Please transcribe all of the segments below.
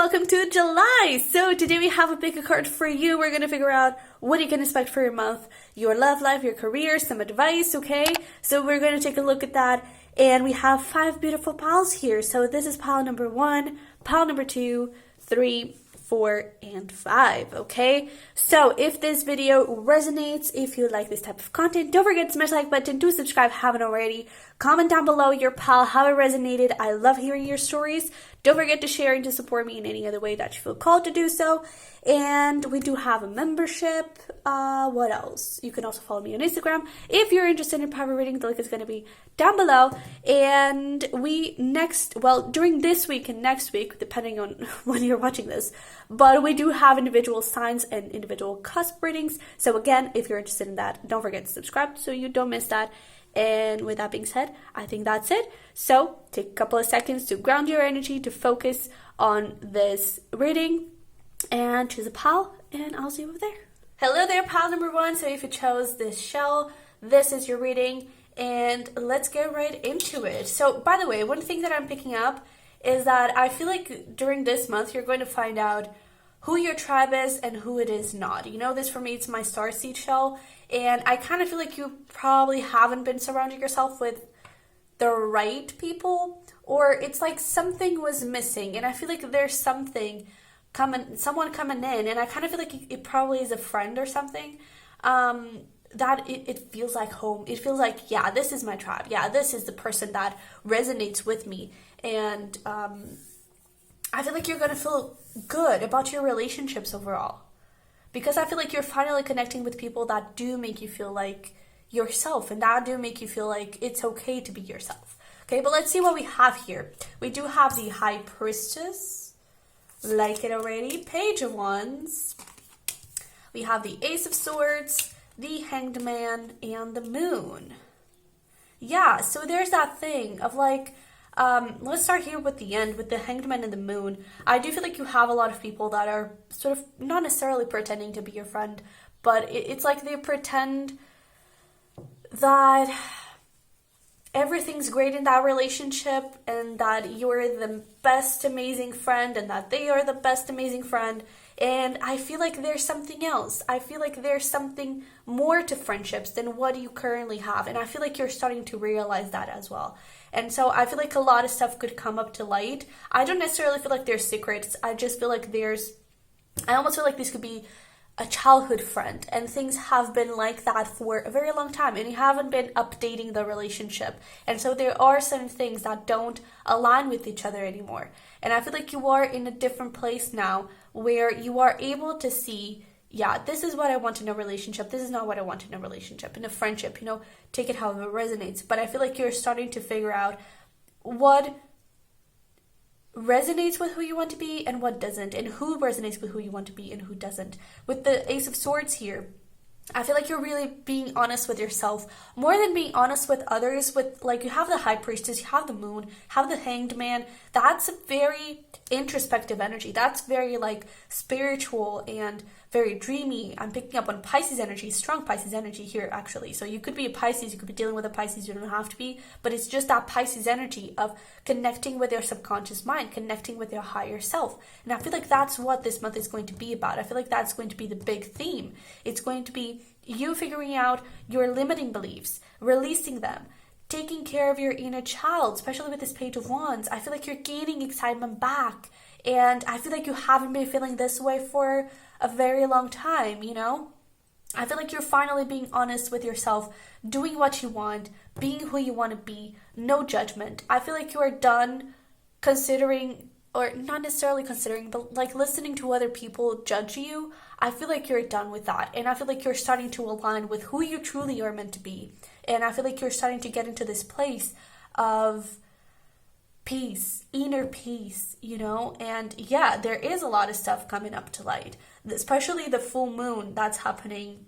welcome to July. So today we have a pick a card for you. We're going to figure out what you can expect for your month, your love life, your career, some advice, okay? So we're going to take a look at that, and we have 5 beautiful piles here. So this is pile number 1, pile number 2, 3, 4, and 5, okay? So if this video resonates, if you like this type of content, don't forget to smash the like button, to subscribe if you haven't already. Comment down below your pile, how it resonated. I love hearing your stories. Don't forget to share and to support me in any other way that you feel called to do so. And we do have a membership. What else? You can also follow me on Instagram. If you're interested in private reading, the link is going to be down below. And during this week and next week, depending on when you're watching this, but we do have individual signs and individual cusp readings. So again, if you're interested in that, don't forget to subscribe so you don't miss that. And with that being said, I think that's it. So take a couple of seconds to ground your energy, to focus on this reading, and choose a pile, and I'll see you over there. Hello there, pile number 1. So if you chose this shell, this is your reading, and let's get right into it. So by the way, one thing that I'm picking up is that I feel like during this month, you're going to find out who your tribe is and who it is not. You know, this for me, it's my starseed shell, and I kind of feel like you probably haven't been surrounding yourself with the right people, or it's like something was missing, and I feel like there's someone coming in, and I kind of feel like it probably is a friend or something, that it feels like home. It feels like, yeah, this is my tribe. Yeah, this is the person that resonates with me, and I feel like you're going to feel good about your relationships overall, because I feel like you're finally connecting with people that do make you feel like yourself, and that do make you feel like it's okay to be yourself. Okay, but let's see what we have here. We do have the High Priestess, like it already, Page of Wands. We have the Ace of Swords, the Hanged Man, and the Moon. Yeah, so there's that thing of like, let's start here with the end, with the Hanged Man and the Moon. I do feel like you have a lot of people that are sort of not necessarily pretending to be your friend, but it's like they pretend that everything's great in that relationship, and that you're the best amazing friend, and that they are the best amazing friend. And I feel like there's something else. I feel like there's something more to friendships than what you currently have, and I feel like you're starting to realize that as well. And so I feel like a lot of stuff could come up to light. I don't necessarily feel like there's secrets. I just feel like I almost feel like this could be a childhood friend, and things have been like that for a very long time, and you haven't been updating the relationship, and so there are some things that don't align with each other anymore. And I feel like you are in a different place now, where you are able to see, yeah, this is what I want in a relationship, this is not what I want in a relationship, in a friendship, you know, take it however it resonates. But I feel like you're starting to figure out what resonates with who you want to be and what doesn't, and who resonates with who you want to be and who doesn't. With the Ace of Swords here, I feel like you're really being honest with yourself, more than being honest with others. With, like, you have the High Priestess, you have the Moon, have the Hanged Man. That's a very introspective energy. That's very, like, spiritual and very dreamy. I'm picking up on Pisces energy, strong Pisces energy here, actually. So you could be a Pisces, you could be dealing with a Pisces, you don't have to be, but it's just that Pisces energy of connecting with your subconscious mind, connecting with your higher self. And I feel like that's what this month is going to be about. I feel like that's going to be the big theme. It's going to be you figuring out your limiting beliefs, releasing them, taking care of your inner child, especially with this Page of Wands. I feel like you're gaining excitement back, and I feel like you haven't been feeling this way for a very long time, you know? I feel like you're finally being honest with yourself, doing what you want, being who you want to be, no judgment. I feel like you are done considering, or not necessarily considering, but like listening to other people judge you. I feel like you're done with that, and I feel like you're starting to align with who you truly are meant to be. And I feel like you're starting to get into this place of peace, inner peace, you know? And yeah, there is a lot of stuff coming up to light, especially the full moon that's happening,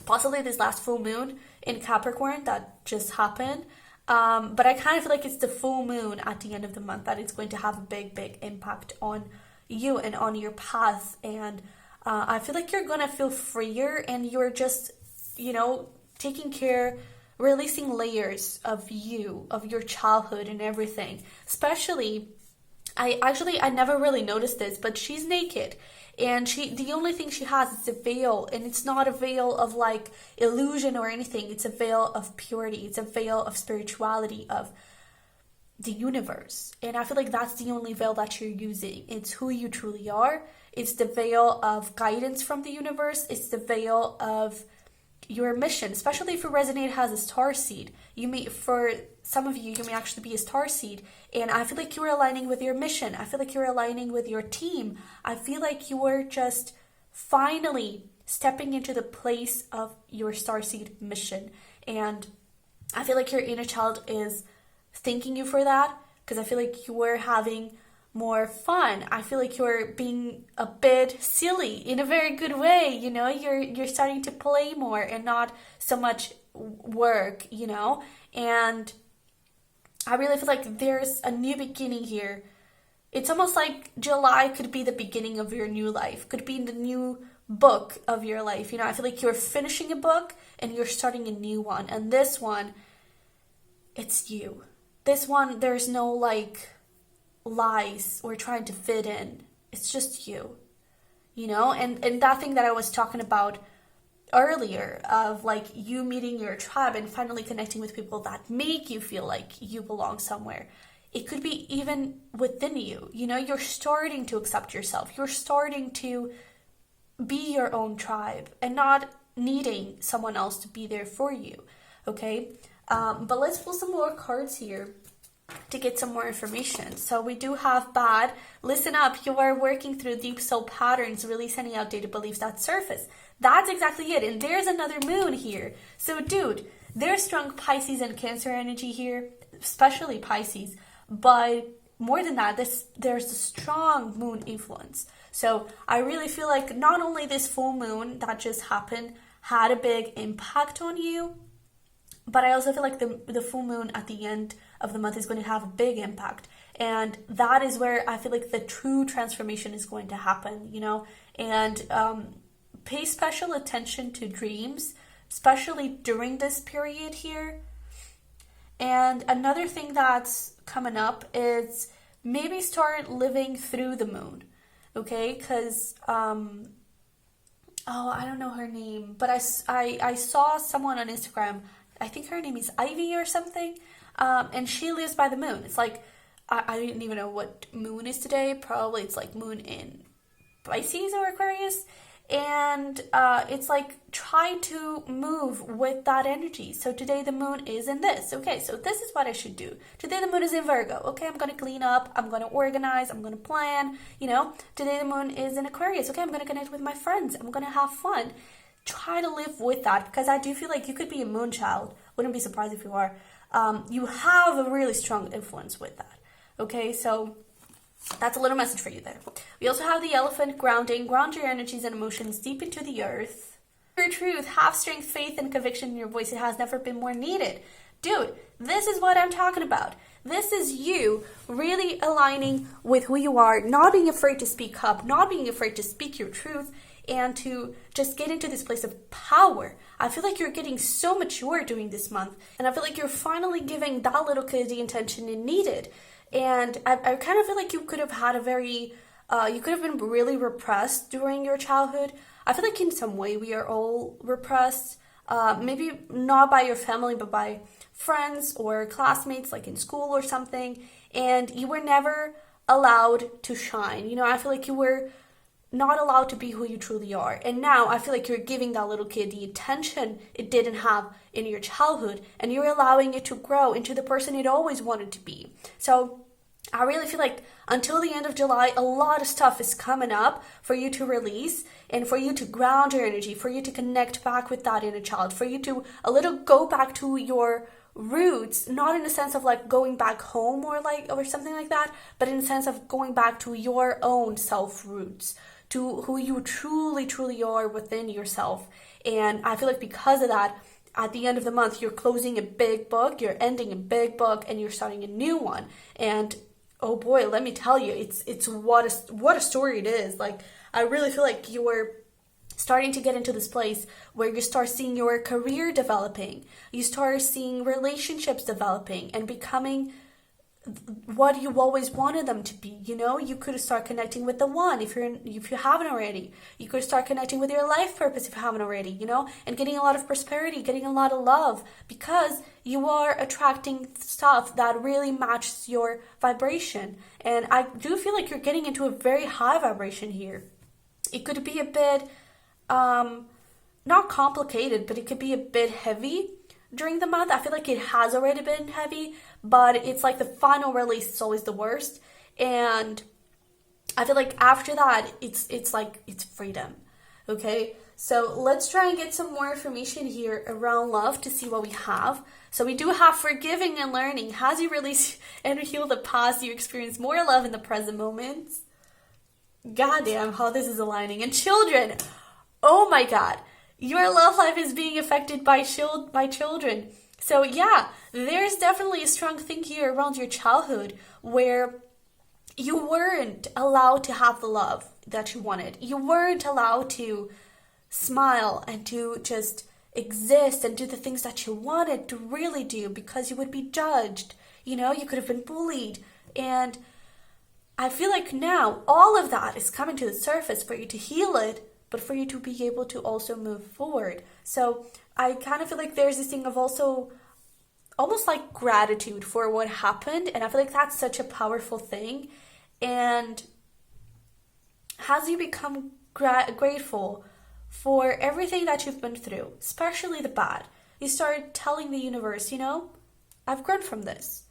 possibly this last full moon in Capricorn that just happened. But I kind of feel like it's the full moon at the end of the month that it's going to have a big impact on you and on your path. And I feel like you're going to feel freer, and you're just, you know, taking care, releasing layers of you, of your childhood and everything. Especially, I never really noticed this, but she's naked. And the only thing she has is a veil, and it's not a veil of like illusion or anything. It's a veil of purity. It's a veil of spirituality, of the universe. And I feel like that's the only veil that you're using. It's who you truly are. It's the veil of guidance from the universe. It's the veil of your mission, especially if you resonate as a star seed. For some of you, you may actually be a star seed. And I feel like you're aligning with your mission. I feel like you're aligning with your team. I feel like you're just finally stepping into the place of your star seed mission. And I feel like your inner child is thanking you for that, because I feel like you're having more fun. I feel like you're being a bit silly in a very good way, you know. You're starting to play more and not so much work, you know. And I really feel like there's a new beginning here. It's almost like July could be the beginning of your new life, could be the new book of your life, you know. I feel like you're finishing a book and you're starting a new one. And this one, it's you. This one, there's no like lies or trying to fit in. It's just you, you know. And that thing that I was talking about earlier, of like you meeting your tribe and finally connecting with people that make you feel like you belong somewhere. It could be even within you, you know. You're starting to accept yourself. You're starting to be your own tribe and not needing someone else to be there for you, okay? But let's pull some more cards here to get some more information. So we do have bad. Listen up. You are working through deep soul patterns, release any outdated beliefs that surface. That's exactly it. And there's another moon here. So dude, there's strong Pisces and Cancer energy here, especially Pisces. But more than that, there's a strong moon influence. So I really feel like not only this full moon that just happened had a big impact on you, but I also feel like the full moon at the end of the month is going to have a big impact. And that is where I feel like the true transformation is going to happen, you know. And pay special attention to dreams, especially during this period here. And another thing that's coming up is maybe start living through the moon, okay? Because, I don't know her name, but I saw someone on Instagram, I think her name is Ivy or something, and she lives by the moon. It's like, I didn't even know what moon is today. Probably it's like moon in Pisces or Aquarius. And it's like, try to move with that energy. So today the moon is in this. Okay, so this is what I should do. Today the moon is in Virgo. Okay, I'm going to clean up. I'm going to organize. I'm going to plan. You know, today the moon is in Aquarius. Okay, I'm going to connect with my friends. I'm going to have fun. Try to live with that, because I do feel like you could be a moon child. Wouldn't be surprised if you are. You have a really strong influence with that. Okay, so that's a little message for you there. We also have the elephant, grounding. Ground your energies and emotions deep into the earth. Your truth, have strength, faith, and conviction in your voice. It has never been more needed. Dude, this is what I'm talking about. This is you really aligning with who you are, not being afraid to speak up, not being afraid to speak your truth, and to just get into this place of power. I feel like you're getting so mature during this month, and I feel like you're finally giving that little kid the attention it needed. And I kind of feel like you could have had you could have been really repressed during your childhood. I feel like in some way we are all repressed, maybe not by your family, but by friends or classmates, like in school or something, and you were never allowed to shine. You know, I feel like you were not allowed to be who you truly are. And now I feel like you're giving that little kid the attention it didn't have in your childhood, and you're allowing it to grow into the person it always wanted to be. So I really feel like until the end of July, a lot of stuff is coming up for you to release, and for you to ground your energy, for you to connect back with that inner child, for you to go back to your roots, not in the sense of like going back home or something like that, but in the sense of going back to your own self roots, to who you truly are within yourself. And I feel like because of that, at the end of the month, you're closing a big book, you're ending a big book, and you're starting a new one. And oh boy, let me tell you, it's what a story it is. Like, I really feel like you're starting to get into this place where you start seeing your career developing, you start seeing relationships developing and becoming what you always wanted them to be. You know, you could start connecting with the one if you haven't already. You could start connecting with your life purpose if you haven't already, you know, and getting a lot of prosperity, getting a lot of love, because you are attracting stuff that really matches your vibration. And I do feel like you're getting into a very high vibration here. It could be a bit not complicated, but it could be a bit heavy during the month. I feel like it has already been heavy, but it's like the final release is always the worst. And I feel like after that, it's like it's freedom. Okay, so let's try and get some more information here around love to see what we have. So we do have forgiving and learning. As you release and heal the past, you experience more love in the present moments. Goddamn, how this is aligning. And children, oh my god, your love life is being affected by children. So yeah, there's definitely a strong thing here around your childhood where you weren't allowed to have the love that you wanted. You weren't allowed to smile and to just exist and do the things that you wanted to really do because you would be judged. You know, you could have been bullied. And I feel like now all of that is coming to the surface for you to heal it, but for you to be able to also move forward. So I kind of feel like there's this thing of also almost like gratitude for what happened. And I feel like that's such a powerful thing. And as you become grateful for everything that you've been through, especially the bad, you start telling the universe, you know, I've grown from this.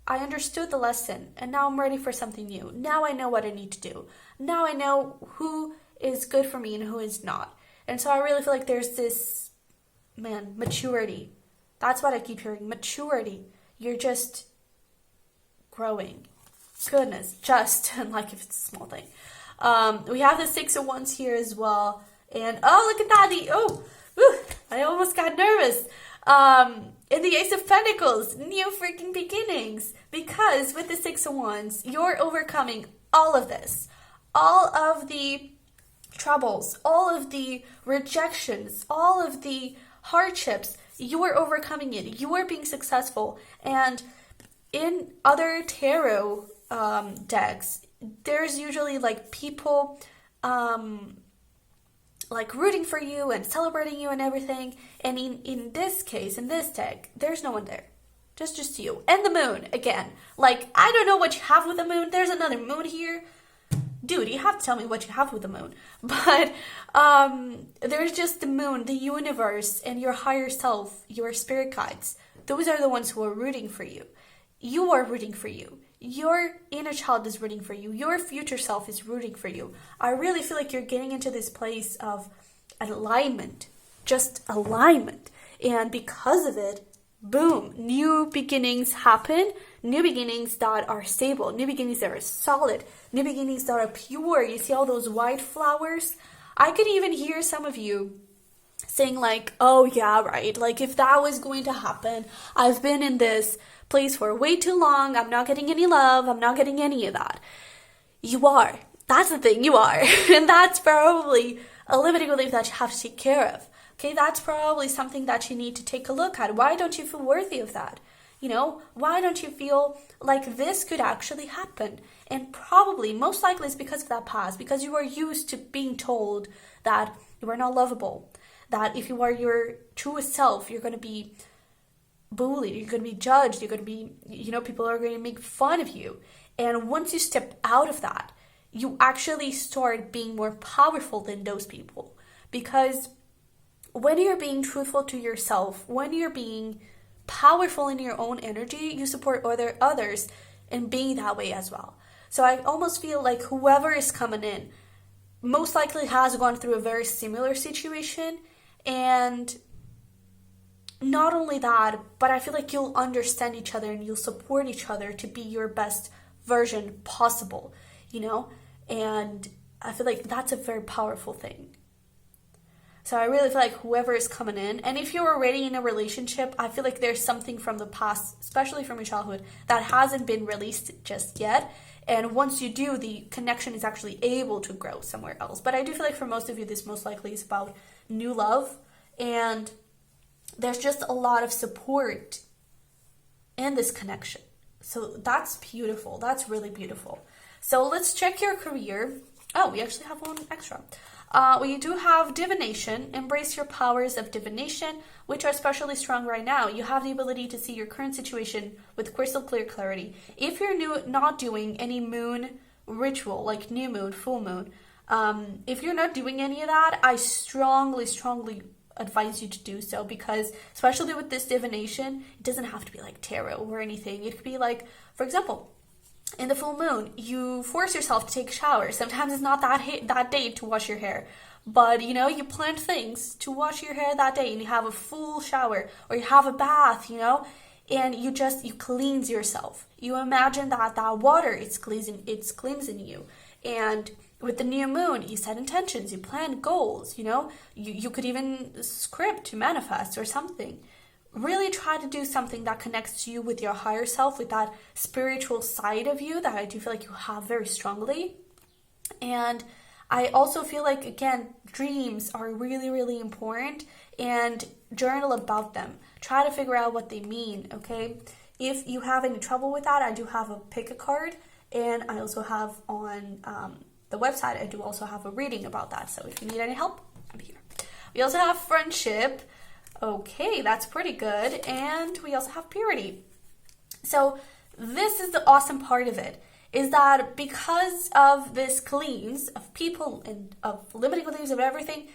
I understood the lesson, and now I'm ready for something new. Now I know what I need to do. Now I know who is good for me and who is not. And so I really feel like there's this, maturity. That's what I keep hearing, maturity. You're just growing. Goodness, just, like if it's a small thing. We have the Six of Wands here as well. And, oh, look at that. I almost got nervous. In the Ace of Pentacles, new freaking beginnings. Because with the Six of Wands, you're overcoming all of this. All of the troubles, all of the rejections, all of the hardships. You are overcoming it. You are being successful. And in other tarot decks, there's usually like people like rooting for you and celebrating you and everything. And in this case, in this deck, there's no one there. Just you. And the moon, again. Like, I don't know what you have with the moon. There's another moon here. Dude, you have to tell me what you have with the moon. But there's just the moon, the universe, and your higher self, your spirit guides. Those are the ones who are rooting for you. You are rooting for you. Your inner child is rooting for you. Your future self is rooting for you. I really feel like you're getting into this place of alignment. Just alignment. And because of it, boom, new beginnings happen. New beginnings that are stable. New beginnings that are solid. New beginnings that are pure. You see all those white flowers? I could even hear some of you saying like, oh yeah, right. Like if that was going to happen, I've been in this place for way too long. I'm not getting any love. I'm not getting any of that. You are. That's the thing. You are. And that's probably a limiting belief that you have to take care of. Okay, that's probably something that you need to take a look at. Why don't you feel worthy of that? You know, why don't you feel like this could actually happen? And probably, most likely, it's because of that past, because you are used to being told that you are not lovable, that if you are your truest self, you're going to be bullied, you're going to be judged, you're going to be, you know, people are going to make fun of you. And once you step out of that, you actually start being more powerful than those people. Because when you're being truthful to yourself, when you're being powerful in your own energy, you support others in being that way as well. So I almost feel like whoever is coming in most likely has gone through a very similar situation. And not only that, but I feel like you'll understand each other and you'll support each other to be your best version possible, you know? And I feel like that's a very powerful thing. So I really feel like whoever is coming in, and if you're already in a relationship, I feel like there's something from the past, especially from your childhood, that hasn't been released just yet. And once you do, the connection is actually able to grow somewhere else. But I do feel like for most of you, this most likely is about new love. And there's just a lot of support in this connection. So that's beautiful. That's really beautiful. So let's check your career. Oh, we actually have one extra. We do have divination. Embrace your powers of divination, which are especially strong right now. You have the ability to see your current situation with crystal clear clarity. If you're not doing any moon ritual, like new moon, full moon, if you're not doing any of that, I strongly advise you to do so, because especially with this divination, it doesn't have to be like tarot or anything. It could be like, for example, in the full moon, you force yourself to take a shower. Sometimes it's not that day to wash your hair, but you know, you plan things to wash your hair that day, and you have a full shower, or you have a bath, you know, and you cleanse yourself. You imagine that water it's cleansing you. And with the new moon, you set intentions, you plan goals, you know, you could even script to manifest or something. Really try to do something that connects you with your higher self, with that spiritual side of you that I do feel like you have very strongly. And I also feel like, again, dreams are really, really important, and journal about them. Try to figure out what they mean, okay? If you have any trouble with that, I do have a pick a card, and I also have on the website, I do also have a reading about that. So if you need any help, I'm here. We also have friendship. Okay, that's pretty good. And we also have purity. So this is the awesome part of it, is that because of this cleanse of people and of limiting beliefs of everything,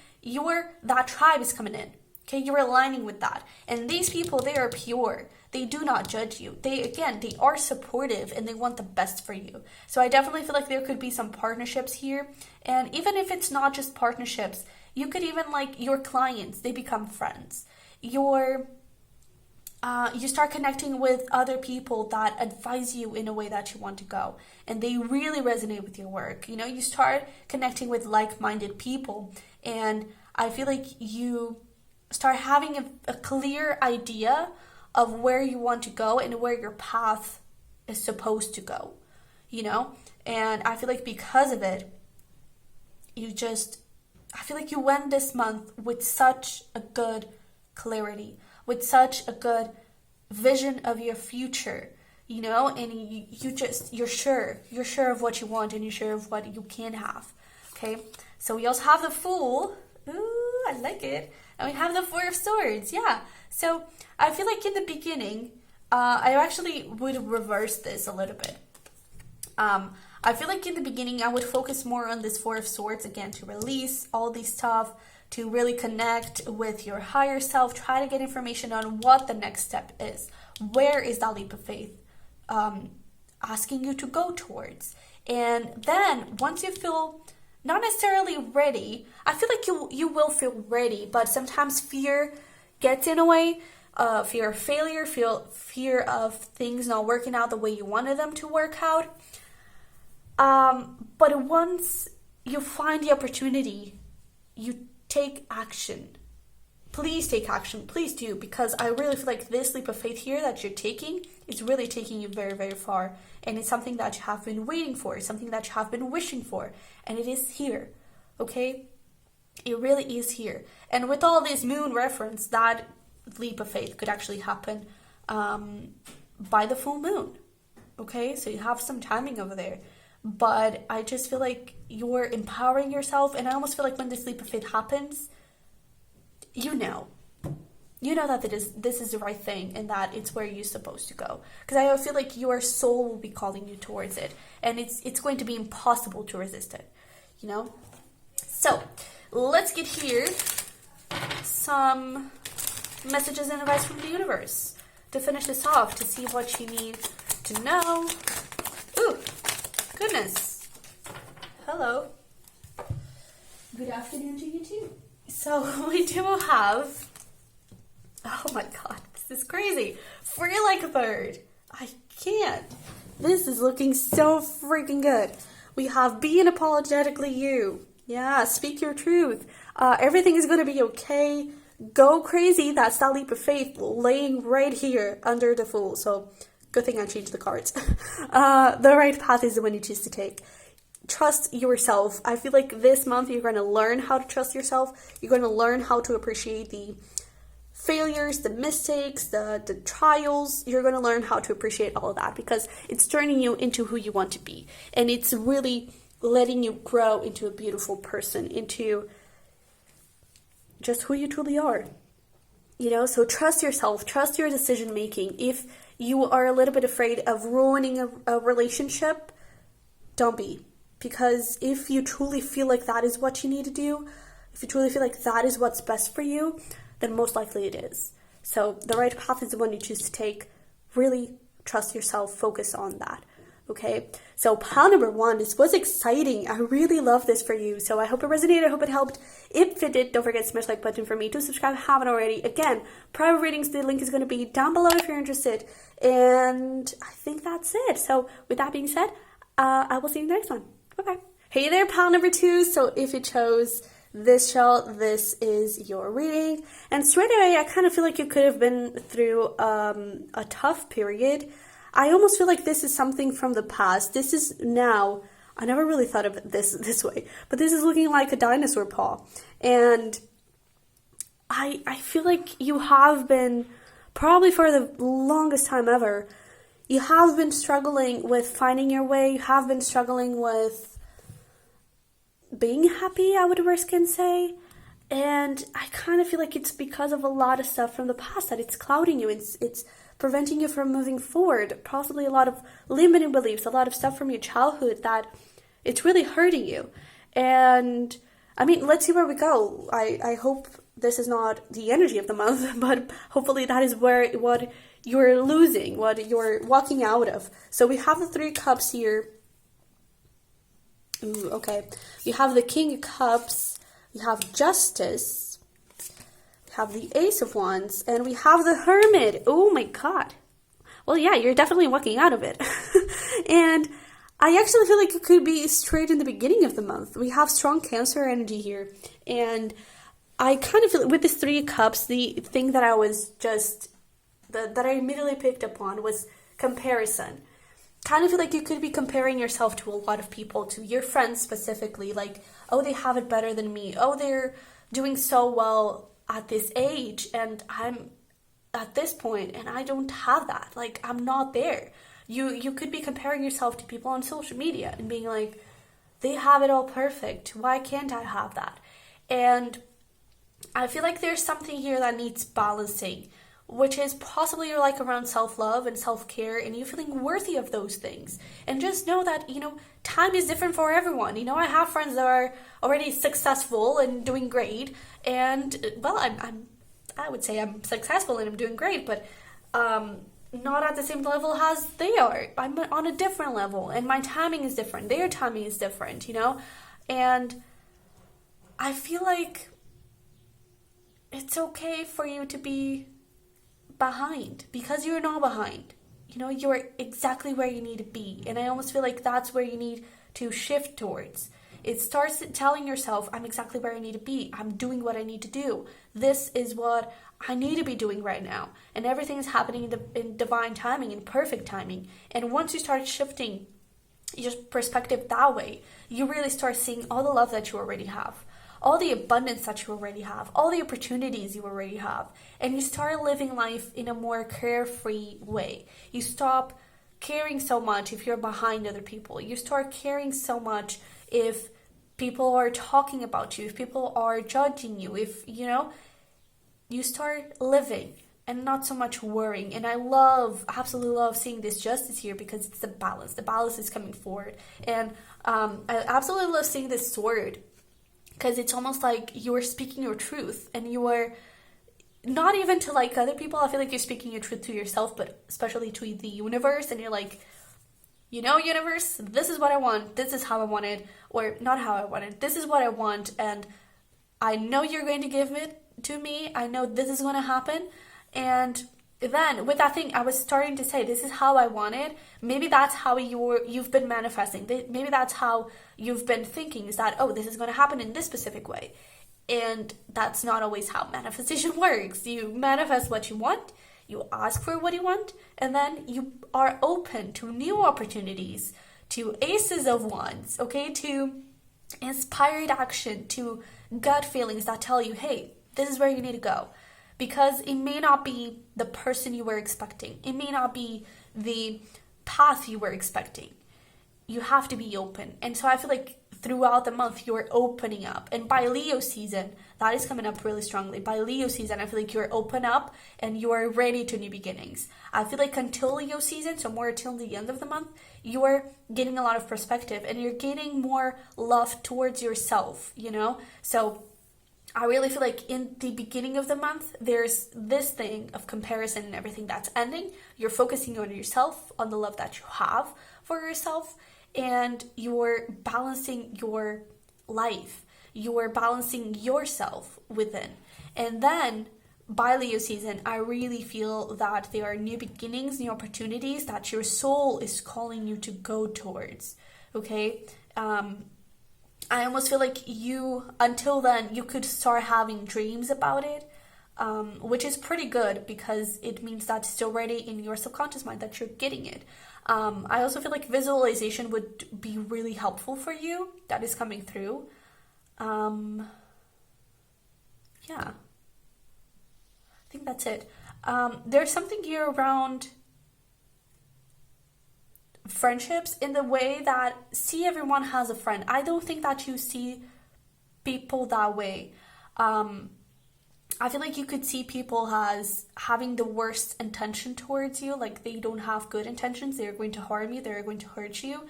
that tribe is coming in. Okay, you're aligning with that. And these people, they are pure. They do not judge you. They are supportive, and they want the best for you. So I definitely feel like there could be some partnerships here. And even if it's not just partnerships, you could even, like, your clients, they become friends. You start connecting with other people that advise you in a way that you want to go, and they really resonate with your work. You know, you start connecting with like-minded people, and I feel like you start having a clear idea of where you want to go and where your path is supposed to go, you know? And I feel like because of it, I feel like you went this month with such a good clarity, with such a good vision of your future, you know? And you're sure of what you want, and you're sure of what you can have, okay? So we also have the Fool. Ooh, I like it. And we have the Four of Swords, yeah. So I feel like in the beginning, I actually would reverse this a little bit. I feel like in the beginning, I would focus more on this Four of Swords, again, to release all this stuff, to really connect with your higher self, try to get information on what the next step is. Where is that leap of faith asking you to go towards? And then once you feel not necessarily ready, I feel like you will feel ready, but sometimes fear gets in a way. Fear of failure, fear of things not working out the way you wanted them to work out. But once you find the opportunity, you take action. Please take action. Please do, because I really feel like this leap of faith here that you're taking is really taking you very, very far. And it's something that you have been waiting for. It's something that you have been wishing for. And it is here. Okay? It really is here. And with all this moon reference, that leap of faith could actually happen by the full moon. Okay? So you have some timing over there. But I just feel like you're empowering yourself. And I almost feel like when this leap of faith happens, you know that this is the right thing, and that it's where you're supposed to go. Because I feel like your soul will be calling you towards it, and it's going to be impossible to resist it, you know? So let's get here some messages and advice from the universe to finish this off, to see what you need to know. Ooh, goodness. Hello. Good afternoon to you too. So we do have, oh my god, this is crazy. Free like a bird. I can't. This is looking so freaking good. We have being apologetically you. Yeah, speak your truth. Everything is going to be okay. Go crazy. That's that leap of faith laying right here under the Fool. So good thing I changed the cards. The right path is the one you choose to take. Trust yourself. I feel like this month you're going to learn how to trust yourself. You're going to learn how to appreciate the failures, the mistakes, the trials, you're going to learn how to appreciate all of that, because it's turning you into who you want to be. And it's really letting you grow into a beautiful person, into just who you truly are. You know, so trust yourself, trust your decision making. If you are a little bit afraid of ruining a relationship, don't be. Because if you truly feel like that is what you need to do, if you truly feel like that is what's best for you, then most likely it is. So the right path is the one you choose to take. Really trust yourself, focus on that. Okay, so pile number 1, this was exciting. I really love this for you. So I hope it resonated. I hope it helped. If it did, don't forget to smash the like button for me. Do subscribe if you haven't already. Again, private readings, the link is going to be down below if you're interested. And I think that's it. So with that being said, I will see you in the next one. Bye-bye. Hey there, pile number 2. So if you chose this shell, this is your reading. And straight away, I kind of feel like you could have been through a tough period. I almost feel like this is something from the past. This is now, I never really thought of it this way, but this is looking like a dinosaur paw. And I feel like you have been, probably for the longest time ever, you have been struggling with finding your way. You have been struggling with being happy, I would risk and say. And I kind of feel like it's because of a lot of stuff from the past that it's clouding you. It's preventing you from moving forward. Possibly a lot of limiting beliefs, a lot of stuff from your childhood that it's really hurting you. And I mean, let's see where we go. I hope this is not the energy of the month, but hopefully that is what you're losing, what you're walking out of. So we have the 3 cups here. Ooh, okay. You have the King of Cups, you have Justice, have the Ace of Wands, and we have the Hermit. Oh my god. Well, yeah, you're definitely walking out of it. And I actually feel like it could be straight in the beginning of the month. We have strong Cancer energy here. And I kind of feel with this 3 cups, the thing that I was just, that I immediately picked up on was comparison. Kind of feel like you could be comparing yourself to a lot of people, to your friends specifically. Like, oh, they have it better than me. Oh, they're doing so well at this age, and I'm at this point, and I don't have that. Like, I'm not there. You could be comparing yourself to people on social media and being like, they have it all perfect. Why can't I have that? And I feel like there's something here that needs balancing, which is possibly you're like around self-love and self-care, and you feeling worthy of those things. And just know that, you know, time is different for everyone. You know, I have friends that are already successful and doing great, and well, I would say I'm successful and I'm doing great, but not at the same level as they are. I'm on a different level, and my timing is different. Their timing is different, you know? And I feel like it's okay for you to be behind, because you're not behind. You know, you're exactly where you need to be. And I almost feel like that's where you need to shift towards. It starts telling yourself, I'm exactly where I need to be. I'm doing what I need to do. This is what I need to be doing right now. And everything is happening in divine timing, in perfect timing. And once you start shifting your perspective that way, you really start seeing all the love that you already have, all the abundance that you already have, all the opportunities you already have. And you start living life in a more carefree way. You stop caring so much if you're behind other people. You start caring so much if people are talking about you, if people are judging you, if, you know, you start living and not so much worrying. And I absolutely love seeing this justice here, because it's the balance. The balance is coming forward. And I absolutely love seeing this sword, because it's almost like you are speaking your truth, and you are not even to like other people. I feel like you're speaking your truth to yourself, but especially to the universe. And you're like, you know, universe, this is what I want. This is how I want it, or not how I want it. This is what I want, and I know you're going to give it to me. I know this is going to happen. And then with that thing, I was starting to say, this is how I want it. Maybe that's how you've been manifesting. Maybe that's how you've been thinking, is that, oh, this is going to happen in this specific way. And that's not always how manifestation works. You manifest what you want, you ask for what you want, and then you are open to new opportunities, to aces of wands, okay, to inspired action, to gut feelings that tell you, hey, this is where you need to go. because it may not be the person you were expecting. It may not be the path you were expecting. You have to be open. And so I feel like throughout the month, you're opening up. And by Leo season, that is coming up really strongly. By Leo season, I feel like you're open up and you're ready to new beginnings. I feel like until Leo season, so more till the end of the month, you're getting a lot of perspective and you're getting more love towards yourself, you know? So I really feel like in the beginning of the month, there's this thing of comparison and everything that's ending. You're focusing on yourself, on the love that you have for yourself, and you're balancing your life. You're balancing yourself within. And then by Leo season, I really feel that there are new beginnings, new opportunities that your soul is calling you to go towards. Okay? I almost feel like until then, you could start having dreams about it, which is pretty good because it means that it's already in your subconscious mind that you're getting it. I also feel like visualization would be really helpful for you. That is coming through. Yeah. I think that's it. There's something here around friendships in the way that see everyone has a friend. I don't think that you see people that way. I feel like you could see people as having the worst intention towards you, like they don't have good intentions, they're going to harm you, they're going to hurt you.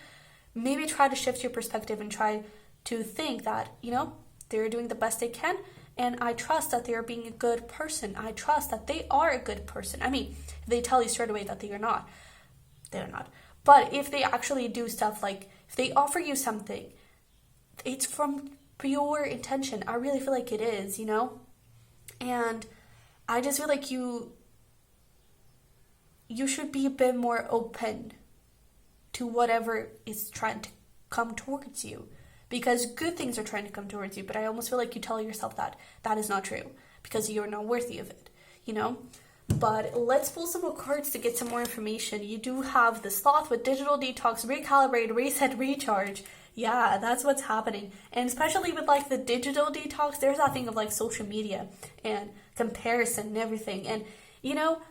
Maybe try to shift your perspective and try to think that, you know, they're doing the best they can, and I trust that they're being a good person. I trust that they are a good person. I mean, if they tell you straight away that they are not, they're not. But if they actually do stuff, like if they offer you something, it's from pure intention. I really feel like it is, you know? And I just feel like you should be a bit more open to whatever is trying to come towards you, because good things are trying to come towards you. But I almost feel like you tell yourself that that is not true because you're not worthy of it, you know? But let's pull some more cards to get some more information. You do have the Sloth with digital detox, recalibrate, reset, recharge. Yeah, that's what's happening. And especially with like the digital detox, there's that thing of like social media and comparison and everything. And, you know,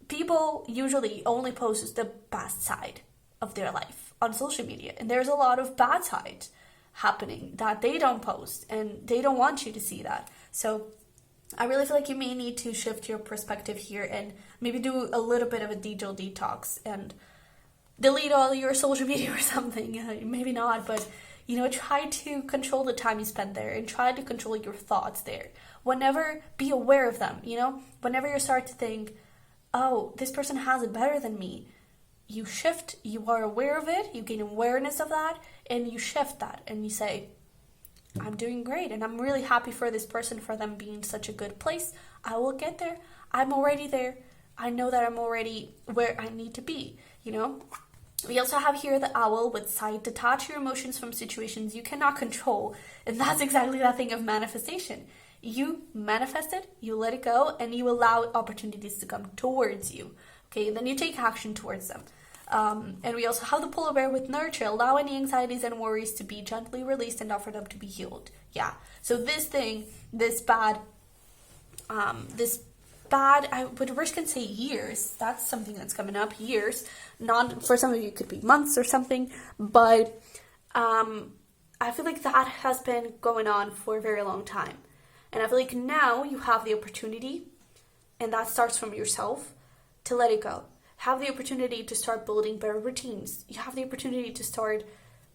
people usually only post the best side of their life on social media. And there's a lot of bad sides happening that they don't post and they don't want you to see that. So I really feel like you may need to shift your perspective here and maybe do a little bit of a digital detox and delete all your social media or something. Maybe not, but, you know, try to control the time you spend there and try to control your thoughts there. Whenever, be aware of them, you know? Whenever you start to think, oh, this person has it better than me, you shift, you are aware of it, you gain awareness of that, and you shift that, and you say, I'm doing great, and I'm really happy for this person, for them being such a good place. I will get there. I'm already there. I know that I'm already where I need to be, you know? We also have here the owl with sight. Detach your emotions from situations you cannot control. And that's exactly that thing of manifestation. You manifest it, you let it go, and you allow opportunities to come towards you. Okay, and then you take action towards them. And we also have the polar bear with nurture. Allow any anxieties and worries to be gently released and offer them to be healed. Yeah. So this thing, this bad, I would risk and say years. That's something that's coming up, years. Not for some of you, it could be months or something. But I feel like that has been going on for a very long time. And I feel like now you have the opportunity, and that starts from yourself, to let it go. Have the opportunity to start building better routines. You have the opportunity to start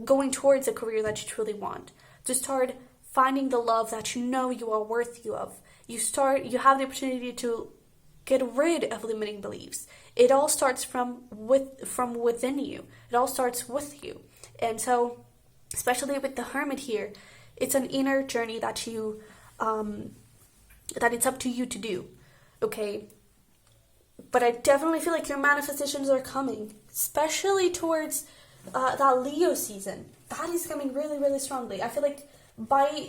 going towards a career that you truly want. To start finding the love that you know you are worthy of. You have the opportunity to get rid of limiting beliefs. It all starts from within you. It all starts with you. And so, especially with the Hermit here, it's an inner journey that you, that it's up to you to do. Okay? But I definitely feel like your manifestations are coming, especially towards that Leo season. That is coming really, really strongly. I feel like by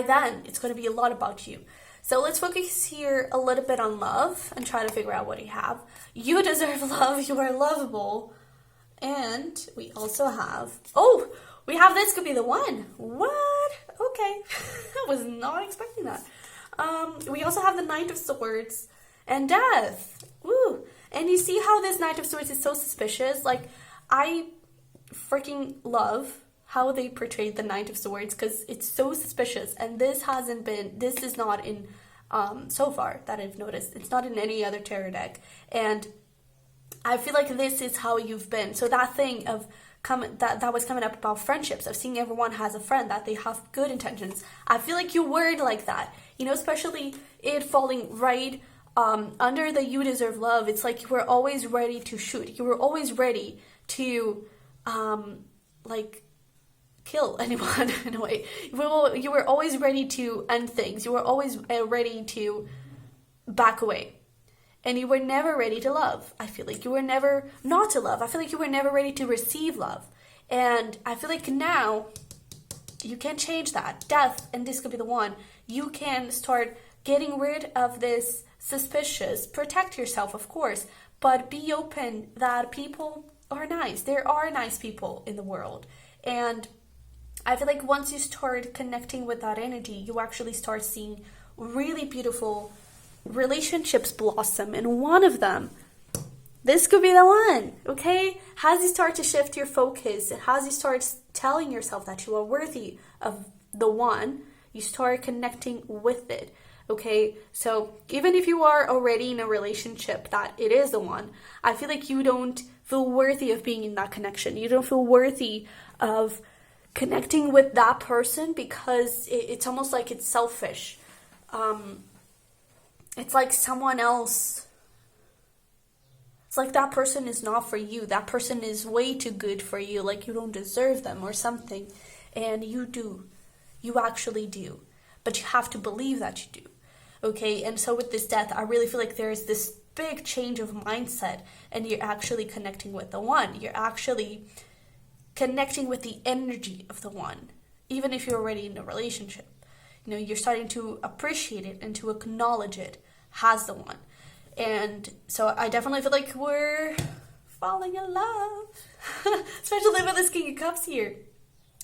then, it's going to be a lot about you. So let's focus here a little bit on love and try to figure out what you have. You deserve love. You are lovable. And we also have, we have this could be the one. What? Okay. I was not expecting that. We also have the Knight of Swords and Death. Woo! And you see how this Knight of Swords is so suspicious? Like, I freaking love how they portrayed the Knight of Swords because it's so suspicious. And this is not in, so far that I've noticed, it's not in any other tarot deck. And I feel like this is how you've been. So that thing of that was coming up about friendships, of seeing everyone has a friend, that they have good intentions. I feel like you were like that, you know, especially it falling right under the you deserve love. It's like you were always ready to shoot. You were always ready to like kill anyone in a way. You were always ready to end things. You were always ready to back away. And you were never ready to love. I feel like you were never not to love. I feel like you were never ready to receive love. And I feel like now you can change that. Death, and this could be the one. You can start getting rid of this suspicious. Protect yourself, of course, but be open that people are nice. There are nice people in the world. And I feel like once you start connecting with that energy, you actually start seeing really beautiful relationships blossom. And one of them, this could be the one, okay? As you start to shift your focus, as you start telling yourself that you are worthy of the one, you start connecting with it, okay? So even if you are already in a relationship that it is the one, I feel like you don't feel worthy of being in that connection. You don't feel worthy of connecting with that person because it's almost like it's selfish. It's like someone else. It's like that person is not for you. That person is way too good for you. Like you don't deserve them or something. And you do. You actually do. But you have to believe that you do. Okay? And so with this death, I really feel like there's this big change of mindset. And you're actually connecting with the one. You're actually connecting with the energy of the one. Even if you're already in a relationship. You know, you're starting to appreciate it and to acknowledge it as the one. And so I definitely feel like we're falling in love. Especially with this King of Cups here.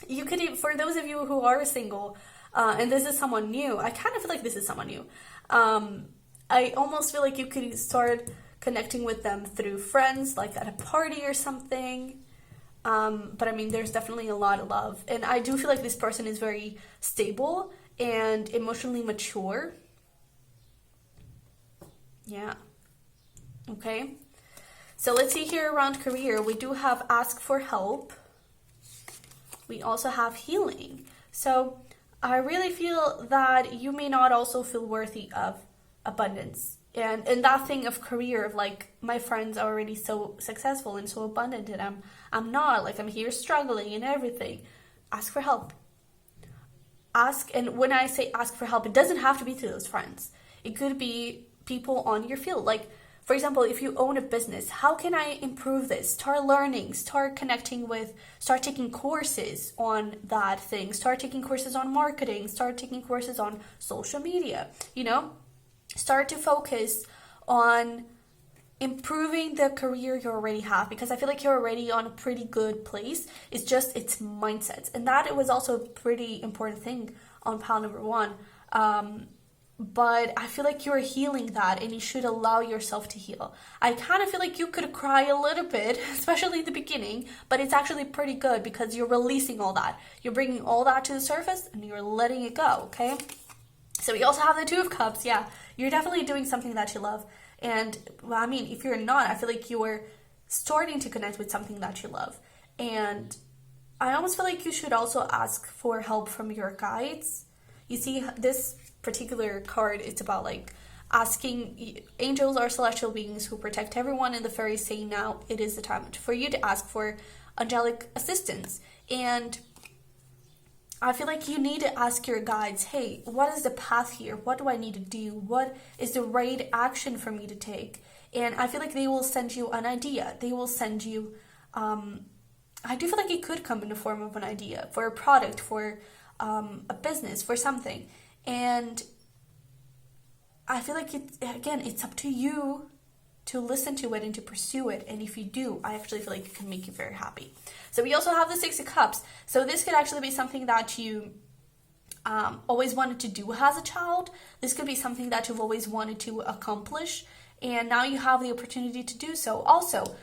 You could, for those of you who are single, and this is someone new, I kind of feel like this is someone new. I almost feel like you could start connecting with them through friends, like at a party or something. But I mean, there's definitely a lot of love. And I do feel like this person is very stable and emotionally mature. Yeah. Okay. So let's see here around career. We do have ask for help. We also have healing. So I really feel that you may not also feel worthy of abundance. And that thing of career, of like, my friends are already so successful and so abundant, and I'm not, like, I'm here struggling and everything. Ask for help. Ask, and when I say ask for help, it doesn't have to be to those friends. It could be people on your field. Like, for example, if you own a business, how can I improve this? Start learning, start connecting with, start taking courses on that thing, start taking courses on marketing, start taking courses on social media, you know? Start to focus on improving the career you already have, because I feel like you're already on a pretty good place. It's just, it's mindsets. And that it was also a pretty important thing on pile number 1. But I feel like you're healing that, and you should allow yourself to heal. I kind of feel like you could cry a little bit, especially in the beginning, but it's actually pretty good because you're releasing all that. You're bringing all that to the surface and you're letting it go, okay? So we also have the Two of Cups. Yeah, you're definitely doing something that you love. And, well, I mean, if you're not, I feel like you are starting to connect with something that you love. And I almost feel like you should also ask for help from your guides. You see, this particular card, it's about like asking, angels are celestial beings who protect everyone, and the fairies say now it is the time for you to ask for angelic assistance. And I feel like you need to ask your guides, hey, what is the path here? What do I need to do? What is the right action for me to take? And I feel like they will send you an idea. They will send you, I do feel like it could come in the form of an idea for a product, for a business, for something. And I feel like, it's up to you to listen to it and to pursue it. And if you do, I actually feel like it can make you very happy. So we also have the Six of Cups. So this could actually be something that you always wanted to do as a child. This could be something that you've always wanted to accomplish, and now you have the opportunity to do so. Also,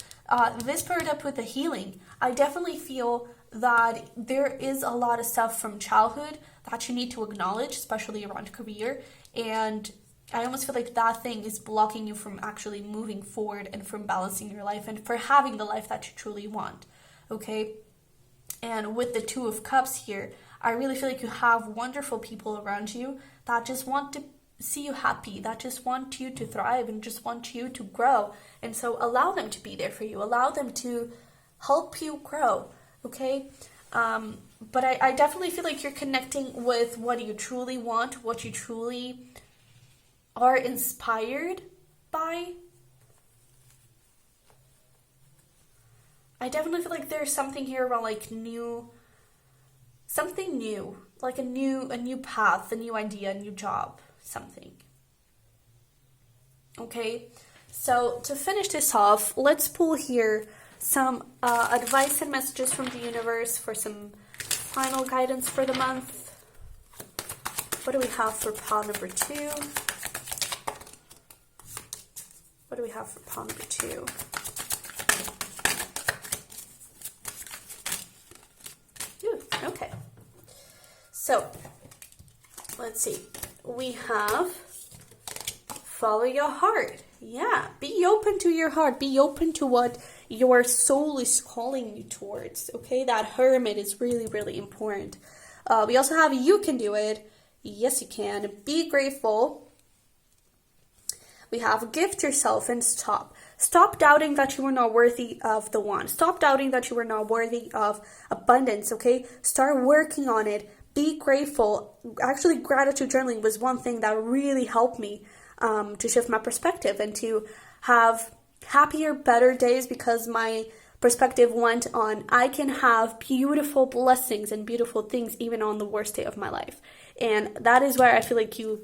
this paired up with the healing, I definitely feel that there is a lot of stuff from childhood that you need to acknowledge, especially around career, and I almost feel like that thing is blocking you from actually moving forward and from balancing your life and for having the life that you truly want, okay? And with the Two of Cups here, I really feel like you have wonderful people around you that just want to see you happy, that just want you to thrive and just want you to grow. And so allow them to be there for you. Allow them to help you grow, okay? But I definitely feel like you're connecting with what you truly want, what you truly are inspired by. I definitely feel like there's something here about like something new, like a new path, a new idea, a new job, something. Okay, so to finish this off, let's pull here some advice and messages from the universe for some final guidance for the month. What do we have for pile number 2? What do we have for pile number 2? Okay, so let's see. We have follow your heart. Yeah, be open to your heart. Be open to what your soul is calling you towards. Okay, that Hermit is really, really important. We also have you can do it. Yes, you can. Be grateful. We have gift yourself and stop. Stop doubting that you are not worthy of the one. Stop doubting that you are not worthy of abundance, okay? Start working on it. Be grateful. Actually, gratitude journaling was one thing that really helped me to shift my perspective and to have happier, better days because my perspective went on I can have beautiful blessings and beautiful things even on the worst day of my life. And that is where I feel like you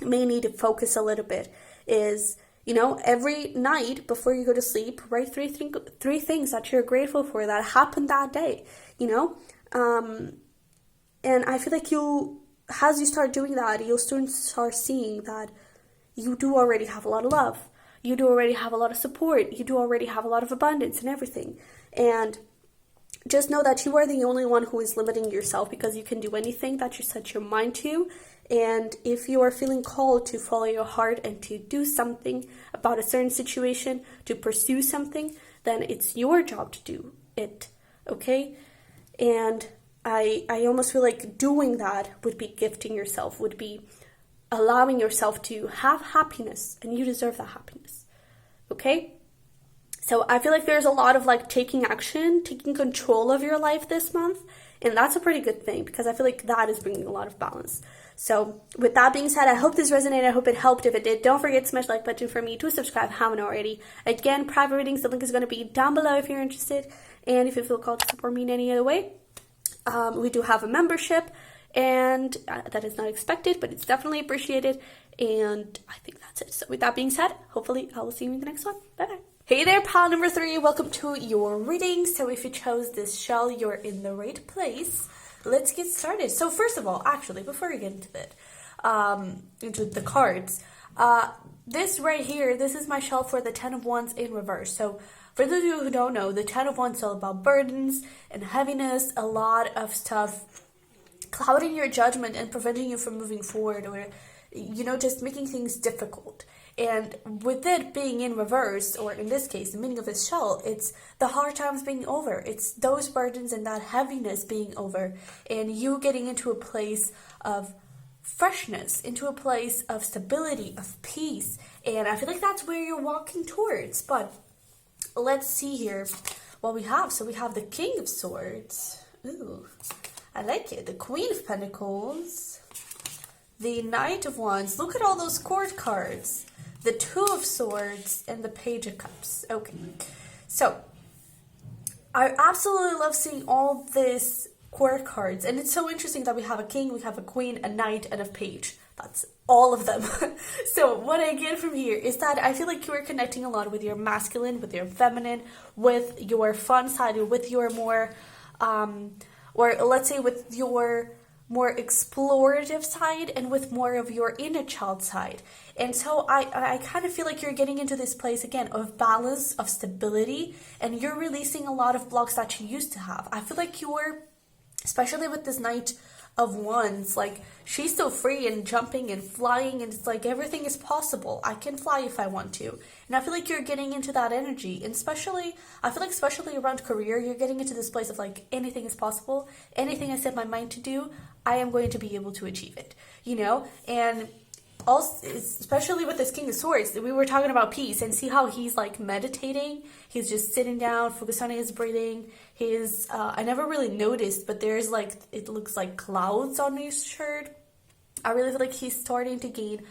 may need to focus a little bit is, you know, every night before you go to sleep, write three things that you're grateful for that happened that day, you know? And I feel like as you start doing that, you'll soon start seeing that you do already have a lot of love. You do already have a lot of support. You do already have a lot of abundance and everything. And just know that you are the only one who is limiting yourself because you can do anything that you set your mind to. And if you are feeling called to follow your heart and to do something about a certain situation, to pursue something, then it's your job to do it, okay? And I almost feel like doing that would be gifting yourself, would be allowing yourself to have happiness, and you deserve that happiness, okay? So I feel like there's a lot of like taking action, taking control of your life this month, and that's a pretty good thing because I feel like that is bringing a lot of balance. So with that being said, I hope this resonated. I hope it helped. If it did, don't forget to smash the like button for me, to subscribe, haven't already. Again, private readings, the link is going to be down below if you're interested. And if you feel called to support me in any other way, we do have a membership, and that is not expected, but it's definitely appreciated. And I think that's it. So with that being said, hopefully I will see you in the next one. Bye-bye. Hey there, pile number 3. Welcome to your reading. So if you chose this shell, you're in the right place. Let's get started. So first of all, actually, before we get into the cards, this right here, this is my shell for the 10 of Wands in reverse. So for those of you who don't know, the 10 of Wands is all about burdens and heaviness, a lot of stuff clouding your judgment and preventing you from moving forward, or, you know, just making things difficult. And with it being in reverse, or in this case, the meaning of this shell, it's the hard times being over. It's those burdens and that heaviness being over, and you getting into a place of freshness, into a place of stability, of peace. And I feel like that's where you're walking towards. But let's see here what we have. So we have the King of Swords. Ooh, I like it. The Queen of Pentacles. The Knight of Wands. Look at all those court cards. The Two of Swords and the Page of Cups. Okay, so I absolutely love seeing all these court cards, and it's so interesting that we have a king, we have a queen, a knight, and a page. That's all of them. So what I get from here is that I feel like you are connecting a lot with your masculine, with your feminine, with your fun side, with your more, or let's say with your more explorative side and with more of your inner child side. And so I kind of feel like you're getting into this place again of balance, of stability, and you're releasing a lot of blocks that you used to have. I feel like you're, especially with this Knight of Wands, like she's so free and jumping and flying, and it's like everything is possible. I can fly if I want to. And I feel like you're getting into that energy. And I feel like especially around career, you're getting into this place of like anything is possible. Anything I set my mind to do, I am going to be able to achieve it, And also, especially with this King of Swords, we were talking about peace, and see how he's like meditating. He's just sitting down, focused on his breathing. I never really noticed, but there's like, it looks like clouds on his shirt. I really feel like he's starting to gain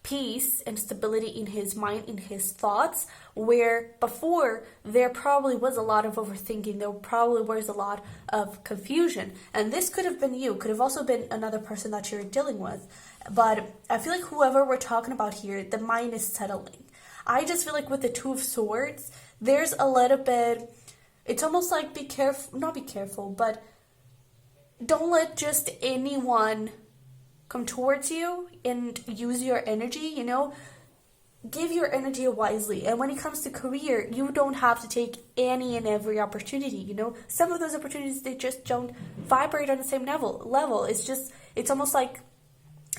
peace and stability in his mind, in his thoughts, where before there probably was a lot of overthinking, there probably was a lot of confusion. And this could have been you, could have also been another person that you're dealing with. But I feel like whoever we're talking about here, the mind is settling. I just feel like with the Two of Swords, there's a little bit, it's almost like not be careful, but don't let just anyone come towards you and use your energy, give your energy wisely. And when it comes to career, you don't have to take any and every opportunity, Some of those opportunities, they just don't vibrate on the same level. It's almost like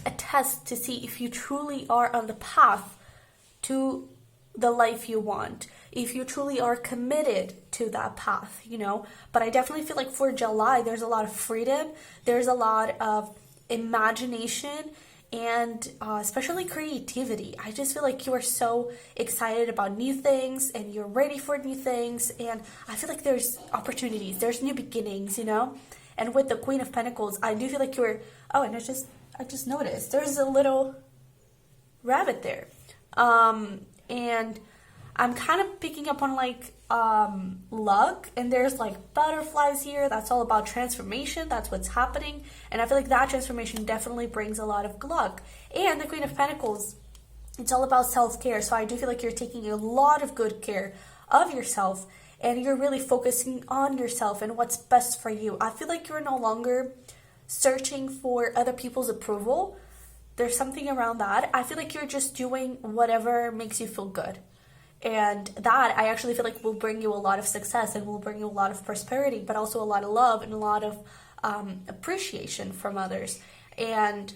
a test to see if you truly are on the path to the life you want, if you truly are committed to that path, But I definitely feel like for July, there's a lot of freedom, there's a lot of imagination, and especially creativity. I just feel like you are so excited about new things, and you're ready for new things, and I feel like there's opportunities, there's new beginnings, And with the Queen of Pentacles, I do feel like and I just noticed there's a little rabbit there, and I'm kind of picking up on like luck, and there's like butterflies here. That's all about transformation. That's what's happening, and I feel like that transformation definitely brings a lot of luck. And the Queen of Pentacles, it's all about self-care, so I do feel like you're taking a lot of good care of yourself, and you're really focusing on yourself and what's best for you. I feel like you're no longer searching for other people's approval. There's something around that. I feel like you're just doing whatever makes you feel good. And that, I actually feel like, will bring you a lot of success and will bring you a lot of prosperity, but also a lot of love and a lot of appreciation from others. And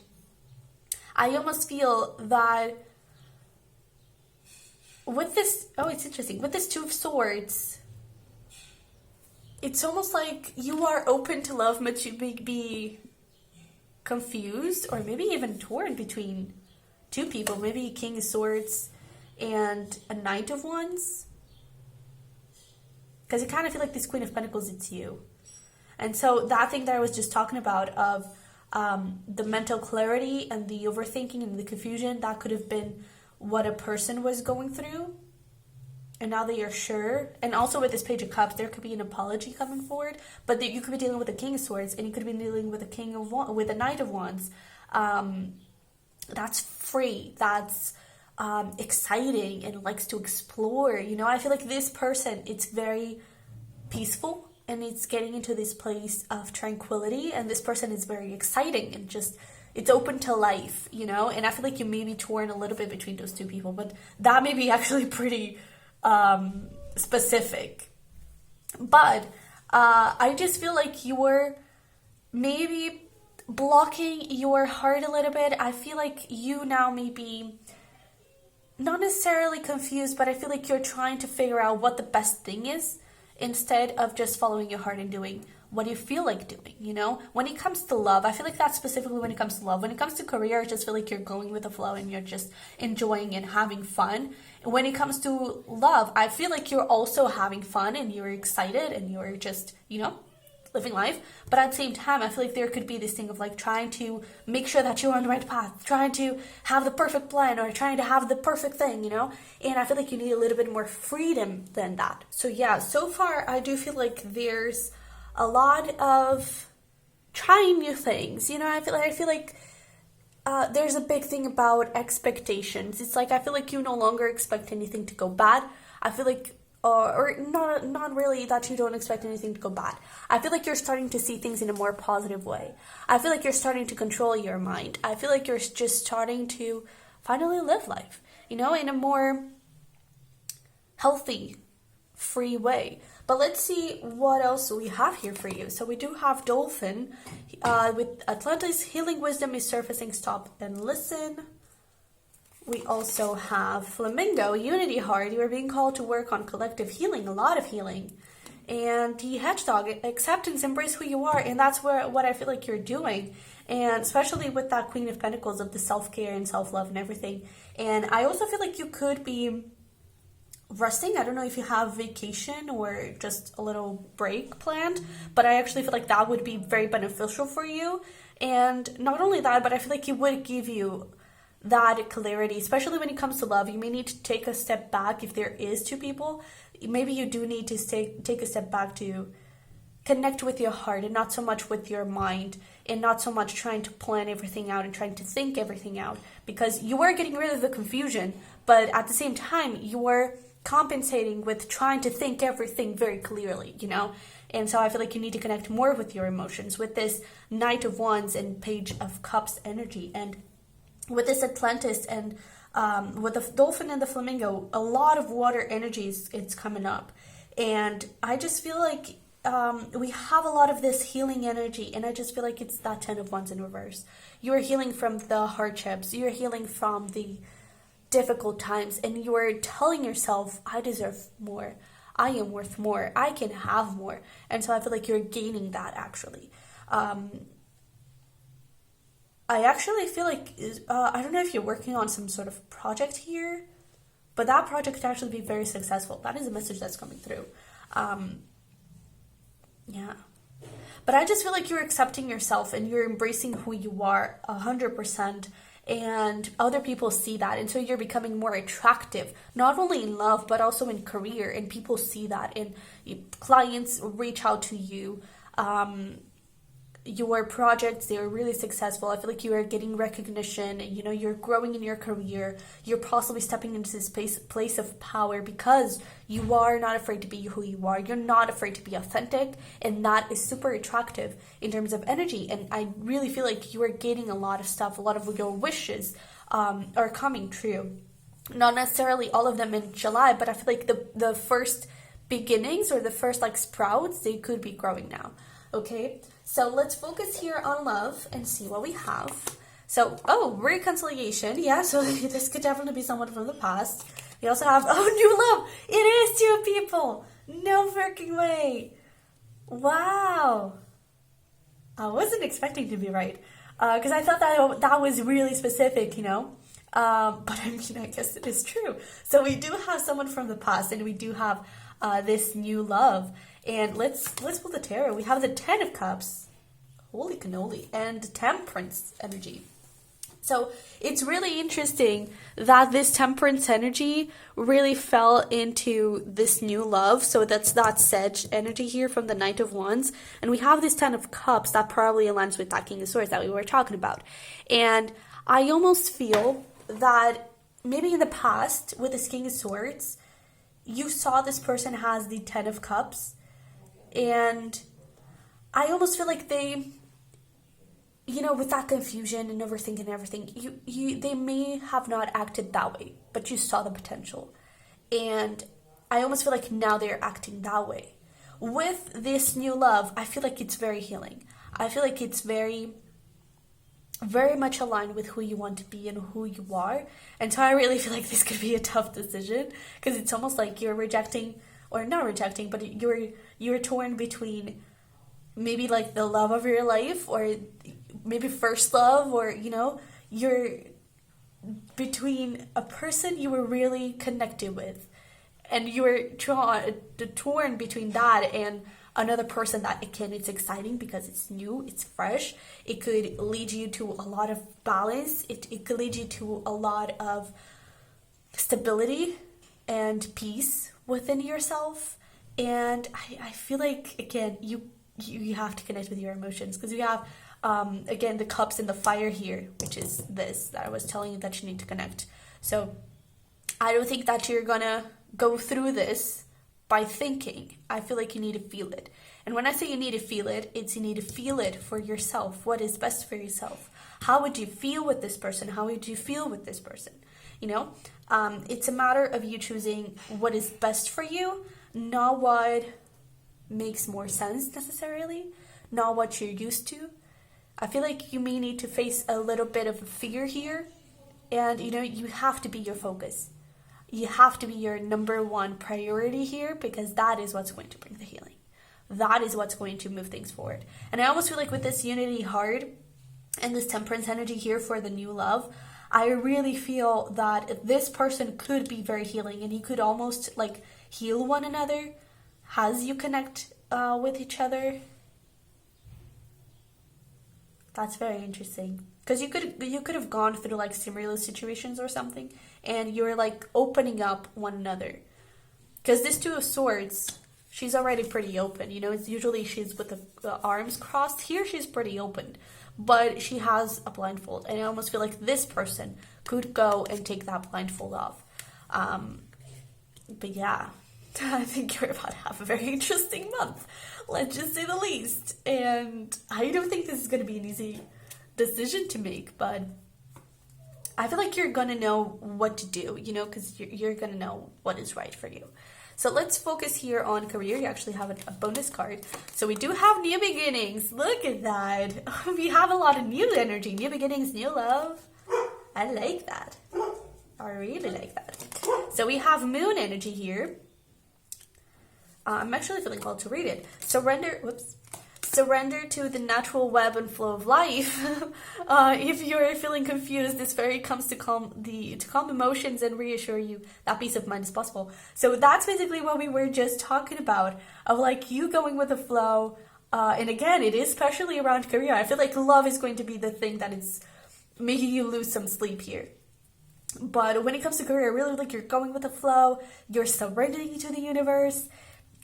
I almost feel that with this, it's interesting, with this Two of Swords, it's almost like you are open to love, but you may be confused or maybe even torn between two people, maybe King of Swords and a Knight of Wands, because you kind of feel like this Queen of Pentacles, it's you. And so that thing that I was just talking about of the mental clarity and the overthinking and the confusion, that could have been what a person was going through, and now that you're sure. And also with this Page of Cups, there could be an apology coming forward, but you could be dealing with the King of Swords, and you could be dealing with with a Knight of Wands. That's free, that's exciting, and likes to explore. I feel like this person, it's very peaceful, and it's getting into this place of tranquility, and this person is very exciting and just, it's open to life, and I feel like you may be torn a little bit between those two people, but that may be actually pretty specific. But I just feel like you're maybe blocking your heart a little bit. I feel like you now may be not necessarily confused, but I feel like you're trying to figure out what the best thing is, instead of just following your heart and doing what you feel like doing, When it comes to love, I feel like that's specifically when it comes to love. When it comes to career, I just feel like you're going with the flow and you're just enjoying and having fun. When it comes to love, I feel like you're also having fun and you're excited and you're just, living life. But at the same time, I feel like there could be this thing of like trying to make sure that you're on the right path, trying to have the perfect plan, or trying to have the perfect thing, And I feel like you need a little bit more freedom than that. So yeah, so far I do feel like there's a lot of trying new things, I feel like there's a big thing about expectations. It's like, I feel like you no longer expect anything to go bad. I feel like or not really that you don't expect anything to go bad. I feel like you're starting to see things in a more positive way. I feel like you're starting to control your mind. I feel like you're just starting to finally live life, in a more healthy, free way. But let's see what else we have here for you. So we do have Dolphin with Atlantis, healing wisdom is surfacing, stop and listen. We also have Flamingo, Unity Heart, you are being called to work on collective healing, a lot of healing. And the Hedgehog, acceptance, embrace who you are, and that's what I feel like you're doing. And especially with that Queen of Pentacles of the self-care and self-love and everything. And I also feel like you could be resting. I don't know if you have vacation or just a little break planned, but I actually feel like that would be very beneficial for you. And not only that, but I feel like it would give you that clarity, especially when it comes to love. You may need to take a step back if there is two people. Maybe you do need to take a step back to connect with your heart and not so much with your mind, and not so much trying to plan everything out and trying to think everything out, because you are getting rid of the confusion, but at the same time you are compensating with trying to think everything very clearly, And so I feel like you need to connect more with your emotions with this Knight of Wands and Page of Cups energy. And with this Atlantis and with the Dolphin and the Flamingo, a lot of water energies, it's coming up. And I just feel like we have a lot of this healing energy, and I just feel like it's that 10 of Wands in reverse. You are healing from the hardships, you're healing from the difficult times, and you are telling yourself, I deserve more, I am worth more, I can have more. And so I feel like you're gaining that actually. I actually feel like, I don't know if you're working on some sort of project here, but that project could actually be very successful. That is a message that's coming through. Yeah. But I just feel like you're accepting yourself and you're embracing who you are 100%. And other people see that, and so you're becoming more attractive, not only in love but also in career, and people see that, and clients reach out to you. Your projects, they're really successful. I feel like you are getting recognition, you're growing in your career, you're possibly stepping into this place of power because you are not afraid to be who you are, you're not afraid to be authentic, and that is super attractive in terms of energy. And I really feel like you are getting a lot of stuff, a lot of your wishes are coming true. Not necessarily all of them in July, but I feel like the first beginnings or the first sprouts, they could be growing now. Okay, so let's focus here on love and see what we have. So, reconciliation. Yeah, so this could definitely be someone from the past. We also have, new love. It is two people. No freaking way. Wow. I wasn't expecting to be right. Because I thought that was really specific, But I guess it is true. So we do have someone from the past, and we do have this new love. And let's pull the tarot. We have the 10 of Cups, holy cannoli, and Temperance energy. So it's really interesting that this Temperance energy really fell into this new love. So that's that Sag energy here from the Knight of Wands. And we have this 10 of Cups that probably aligns with that King of Swords that we were talking about. And I almost feel that maybe in the past with this King of Swords, you saw this person has the 10 of Cups. And I almost feel like they, with that confusion and overthinking everything, they may have not acted that way, but you saw the potential. And I almost feel like now they're acting that way. With this new love, I feel like it's very healing. I feel like it's very, very much aligned with who you want to be and who you are. And so I really feel like this could be a tough decision, because it's almost like you're rejecting, or not rejecting, but you're torn between maybe the love of your life, or maybe first love, or you're between a person you were really connected with, and you were torn between that and another person that, again, it's exciting because it's new, it's fresh. It could lead you to a lot of balance. It could lead you to a lot of stability and peace within yourself. And I feel like, again, you have to connect with your emotions, because you have again the Cups and the Fire here, which is this that I was telling you that you need to connect. So I don't think that you're gonna go through this by thinking. I feel like you need to feel it. And when I say you need to feel it, it's you need to feel it for yourself. What is best for yourself? How would you feel with this person? How would you feel with this person? You know, it's a matter of you choosing what is best for you, not what makes more sense necessarily, not what you're used to. I feel like you may need to face a little bit of fear here, and you know, you have to be your focus. You have to be your number one priority here, because that is what's going to bring the healing. That is what's going to move things forward. And I almost feel like with this unity heart and this temperance energy here for the new love, I really feel that this person could be very healing, and you could almost like heal one another as you connect with each other. That's very interesting, because you could have gone through like similar situations or something, and you're like opening up one another. Because this Two of Swords, she's already pretty open. You know, it's usually she's with the arms crossed. Here she's pretty open, but she has a blindfold, and I almost feel like this person could go and take that blindfold off. But yeah, I think you're about to have a very interesting month, let's just say the least. And I don't think this is going to be an easy decision to make, but I feel like you're going to know what to do, you know, because you're going to know what is right for you. So let's focus here on career. You actually have a bonus card. So we do have new beginnings. Look at that. We have a lot of new energy. New beginnings, new love. I like that. I really like that. So we have moon energy here. I'm actually feeling called to read it. Surrender to the natural web and flow of life. If you're feeling confused, this fairy comes to calm emotions and reassure you that peace of mind is possible. So that's basically what we were just talking about, of like you going with the flow. And again, it is especially around career. I feel like love is going to be the thing that is making you lose some sleep here. But when it comes to career, I really like you're going with the flow. You're surrendering to the universe.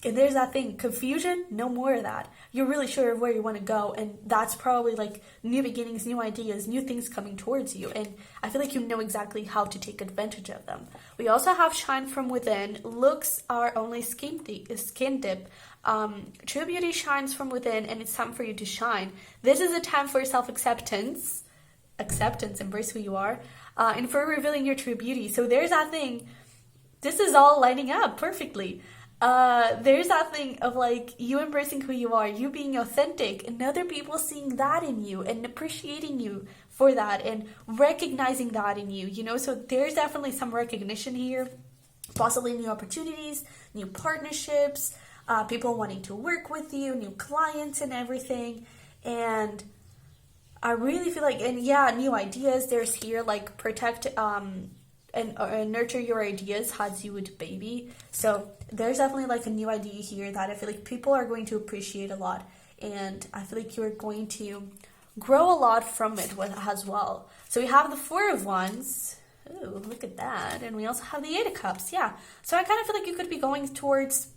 And there's that thing, confusion, no more of that. You're really sure of where you want to go, and that's probably like new beginnings, new ideas, new things coming towards you, and I feel like you know exactly how to take advantage of them. We also have shine from within. Looks are only skin dip. True beauty shines from within, and it's time for you to shine. This is a time for self-acceptance, embrace who you are, and for revealing your true beauty. So there's that thing. This is all lining up perfectly. There's that thing of like you embracing who you are, you being authentic, and other people seeing that in you and appreciating you for that and recognizing that in you, you know. So there's definitely some recognition here, possibly new opportunities, new partnerships, people wanting to work with you, new clients and everything. And I really feel like, and yeah, new ideas. There's here like protect and nurture your ideas as you would baby. So there's definitely like a new idea here that I feel like people are going to appreciate a lot, and I feel like you're going to grow a lot from it as well. So we have the Four of Wands. Ooh, look at that. And we also have the Eight of Cups. Yeah, so I kind of feel like you could be going towards,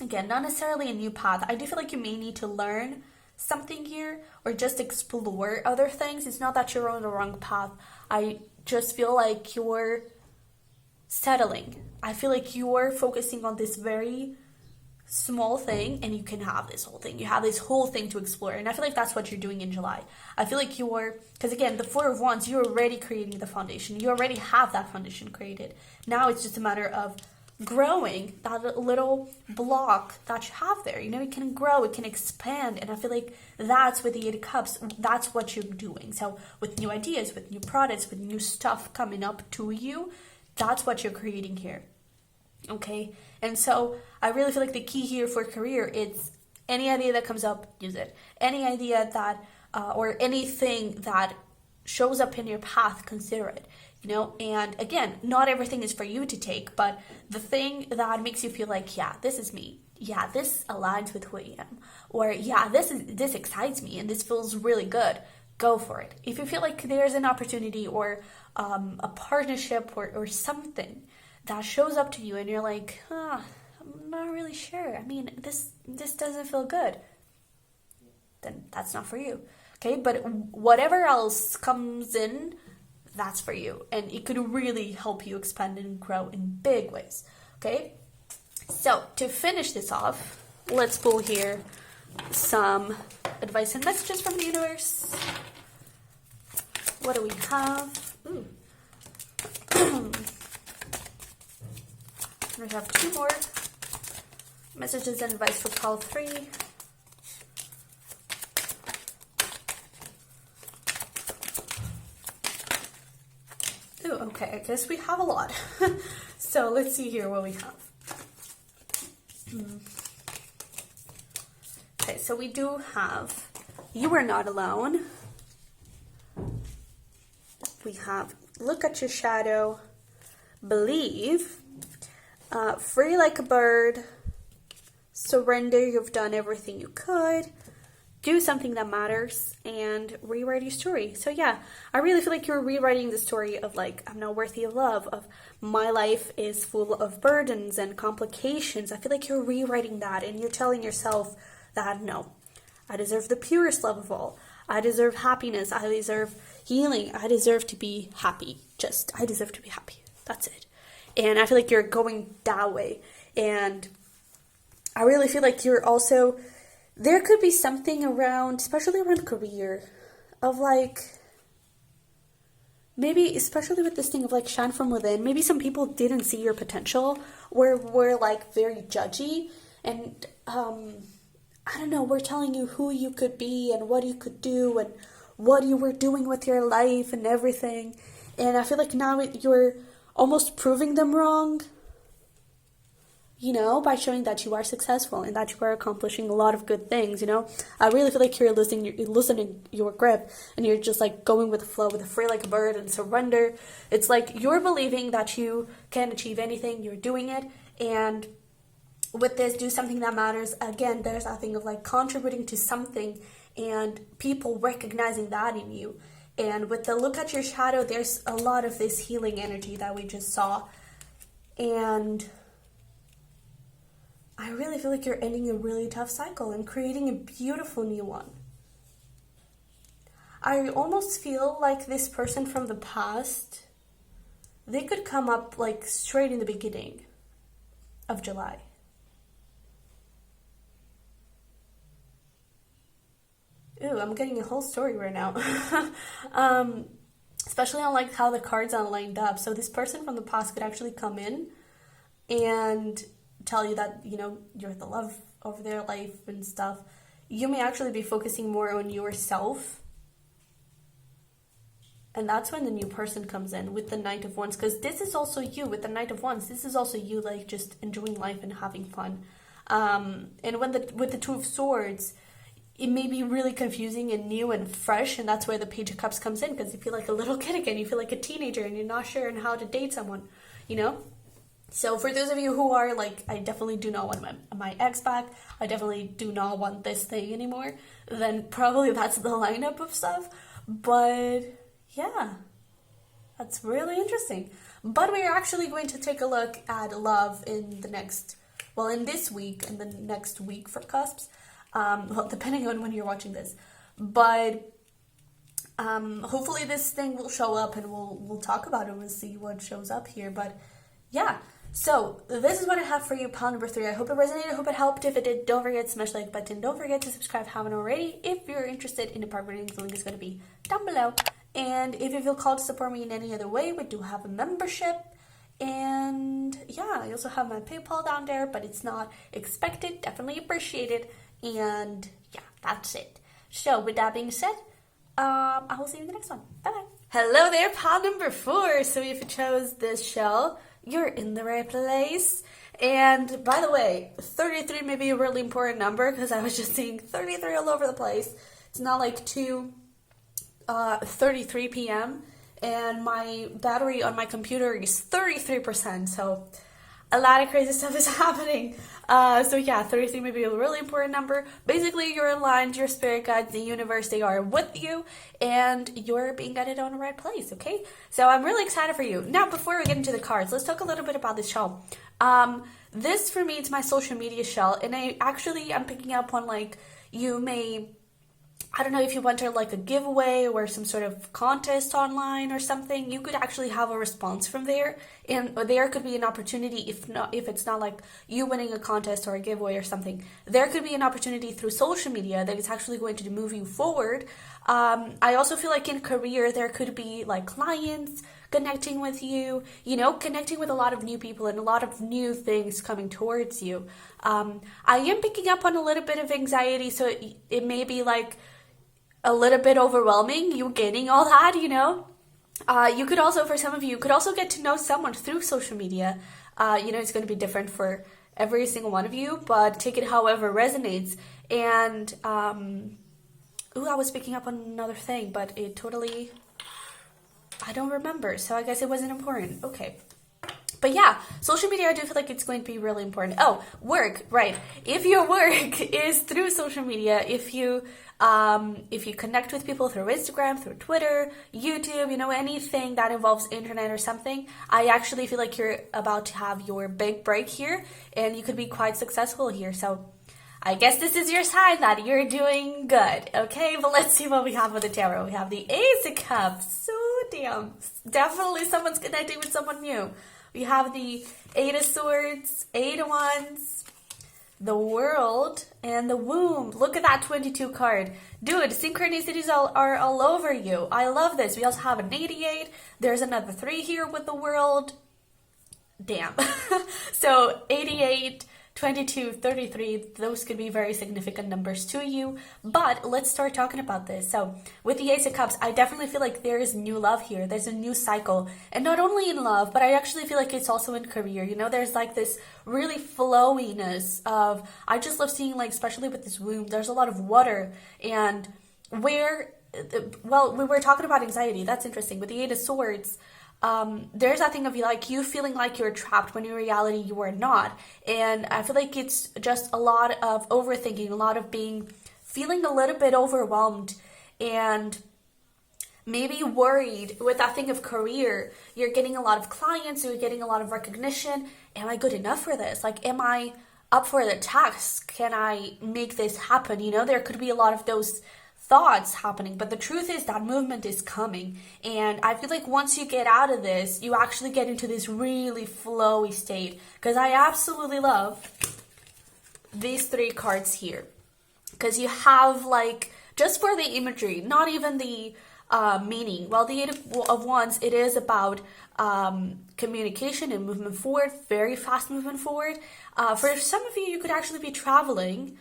again, not necessarily a new path. I do feel like you may need to learn something here or just explore other things. It's not that you're on the wrong path. I just feel like you're settling. I feel like you're focusing on this very small thing, and you can have this whole thing. You have this whole thing to explore, and I feel like that's what you're doing in July. I feel like because again, the Four of Wands, you're already creating the foundation. You already have that foundation created. Now it's just a matter of growing that little block that you have there. You know, it can grow, it can expand, and I feel like that's with the Eight of Cups. That's what you're doing. So with new ideas, with new products, with new stuff coming up to you, that's what you're creating here. Okay, and so I really feel like the key here for career, it's any idea that comes up, use it. Any idea that or anything that shows up in your path, consider it. You know, and again, not everything is for you to take, but the thing that makes you feel like, yeah, this is me. Yeah, this aligns with who I am. Or yeah, this excites me and this feels really good. Go for it. If you feel like there's an opportunity or a partnership or something that shows up to you and you're like, I'm not really sure. I mean, this doesn't feel good. Then that's not for you. Okay, but whatever else comes in, that's for you, and it could really help you expand and grow in big ways. Okay, So to finish this off, let's pull here some advice and messages from the universe. What do we have? Ooh. We have 2 more messages and advice for pile 3. Ooh, okay, I guess we have a lot. So let's see here what we have. Okay, so we do have you are not alone. We have look at your shadow, believe, free like a bird, surrender, you've done everything you could, do something that matters, and rewrite your story. So yeah, I really feel like you're rewriting the story of like, I'm not worthy of love, of my life is full of burdens and complications. I feel like you're rewriting that and you're telling yourself that no, I deserve the purest love of all. I deserve happiness. I deserve healing. I deserve to be happy. I deserve to be happy. That's it. And I feel like you're going that way. And I really feel like you're also, there could be something around, especially around career, of like, maybe especially with this thing of like shine from within, maybe some people didn't see your potential, or were like very judgy, and I don't know, we're telling you who you could be and what you could do and what you were doing with your life and everything. And I feel like now you're almost proving them wrong, you know, by showing that you are successful and that you are accomplishing a lot of good things, you know. I really feel like you're loosening your grip and you're just like going with the flow, with a free like a bird and surrender. It's like you're believing that you can achieve anything, you're doing it, and with this, do something that matters. Again, there's that thing of like contributing to something and people recognizing that in you. And with the look at your shadow, there's a lot of this healing energy that we just saw. And I really feel like you're ending a really tough cycle and creating a beautiful new one. I almost feel like this person from the past, they could come up like straight in the beginning of July. Ooh, I'm getting a whole story right now. Especially on like how the cards are lined up. So this person from the past could actually come in and tell you that, you know, you're the love of their life and stuff. You may actually be focusing more on yourself. And that's when the new person comes in with the Knight of Wands. Because this is also you with the Knight of Wands. This is also you like just enjoying life and having fun. And when with the Two of Swords, it may be really confusing and new and fresh, and that's where the Page of Cups comes in, because you feel like a little kid again, you feel like a teenager, and you're not sure on how to date someone, you know? So for those of you who are like, I definitely do not want my ex back, I definitely do not want this thing anymore, then probably that's the lineup of stuff. But yeah, that's really interesting. But we are actually going to take a look at love in this week and the next week for cusps. Well, depending on when you're watching this, but hopefully this thing will show up and we'll talk about it. We'll see what shows up here. But yeah, so this is what I have for you, pile number 3. I hope it resonated. I hope it helped. If it did, don't forget to smash the like button. Don't forget to subscribe if you haven't already. If you're interested in the part readings, the link is going to be down below. And if you feel called to support me in any other way, we do have a membership. And yeah, I also have my PayPal down there, but it's not expected. Definitely appreciated. And yeah, that's it. So with that being said, I will see you in the next one. Bye-bye. Hello there, pile number 4. So if you chose this shell, you're in the right place. And by the way, 33 may be a really important number because I was just seeing 33 all over the place. It's not like 2:33 p.m. and my battery on my computer is 33%. So a lot of crazy stuff is happening. So yeah, 33 may be a really important number. Basically, you're aligned, your spirit guides, the universe, they are with you, and you're being guided on the right place, okay? So I'm really excited for you. Now, before we get into the cards, let's talk a little bit about this shell. This, for me, it's my social media shell, and I'm picking up on, like, you may I don't know if you enter like a giveaway or some sort of contest online or something, you could actually have a response from there, and there could be an opportunity. If it's not like you winning a contest or a giveaway or something, there could be an opportunity through social media that is actually going to move you forward. I also feel like in career there could be like clients connecting with you, connecting with a lot of new people and a lot of new things coming towards you. I am picking up on a little bit of anxiety, so it may be like a little bit overwhelming, you getting all that, You could also, for some of you, you could also get to know someone through social media. It's going to be different for every single one of you, but take it however resonates. And, I was picking up on another thing, but it totally, I don't remember, so I guess it wasn't important. Okay. But yeah, social media, I do feel like it's going to be really important. Oh, work, right. If your work is through social media, if you connect with people through Instagram, through Twitter, YouTube, anything that involves internet or something, I actually feel like you're about to have your big break here, and you could be quite successful here. So I guess this is your sign that you're doing good, okay? But let's see what we have with the tarot. We have the Ace of Cups. So damn, definitely someone's connecting with someone new. We have the Eight of Swords, Eight of Wands, the World, and the Womb. Look at that 22 card. Dude, synchronicities are all over you. I love this. We also have an 88. There's another 3 here with the World. Damn. So 88, 22, 33, those could be very significant numbers to you. But let's start talking about this. So with the Ace of Cups, I definitely feel like there is new love here. There's a new cycle. And not only in love, but I actually feel like it's also in career. There's like this really flowiness of, I just love seeing, like, especially with this womb, there's a lot of water. And we were talking about anxiety. That's interesting. With the Eight of Swords, there's that thing of you feeling like you're trapped when in reality you are not. And I feel like it's just a lot of overthinking, a lot of feeling a little bit overwhelmed and maybe worried with that thing of career. You're getting a lot of clients, you're getting a lot of recognition. Am I good enough for this? Like, am I up for the task? Can I make this happen? There could be a lot of those thoughts happening, but the truth is that movement is coming, and I feel like once you get out of this, you actually get into this really flowy state, because I absolutely love these 3 cards here, because you have, like, just for the imagery, not even the meaning. Well, the Eight of Wands, it is about communication and movement forward, very fast movement forward. For some of you, you could actually be traveling.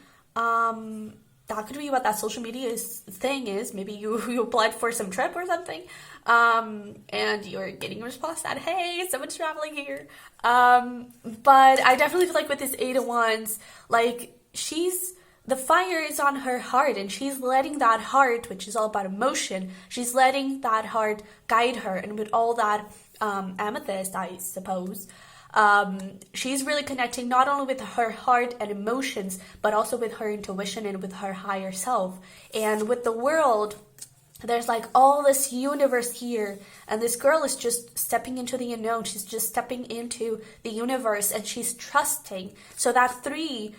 That could be what that social media thing is. Maybe you applied for some trip or something, and you're getting a response that, hey, someone's traveling here. But I definitely feel like with this Eight of Wands, like, the fire is on her heart, and she's letting that heart, which is all about emotion, she's letting that heart guide her. And with all that amethyst, I suppose, she's really connecting not only with her heart and emotions, but also with her intuition and with her higher self. And with the World, there's like all this universe here, and this girl is just stepping into the unknown. She's just stepping into the universe, and she's trusting. So that 33,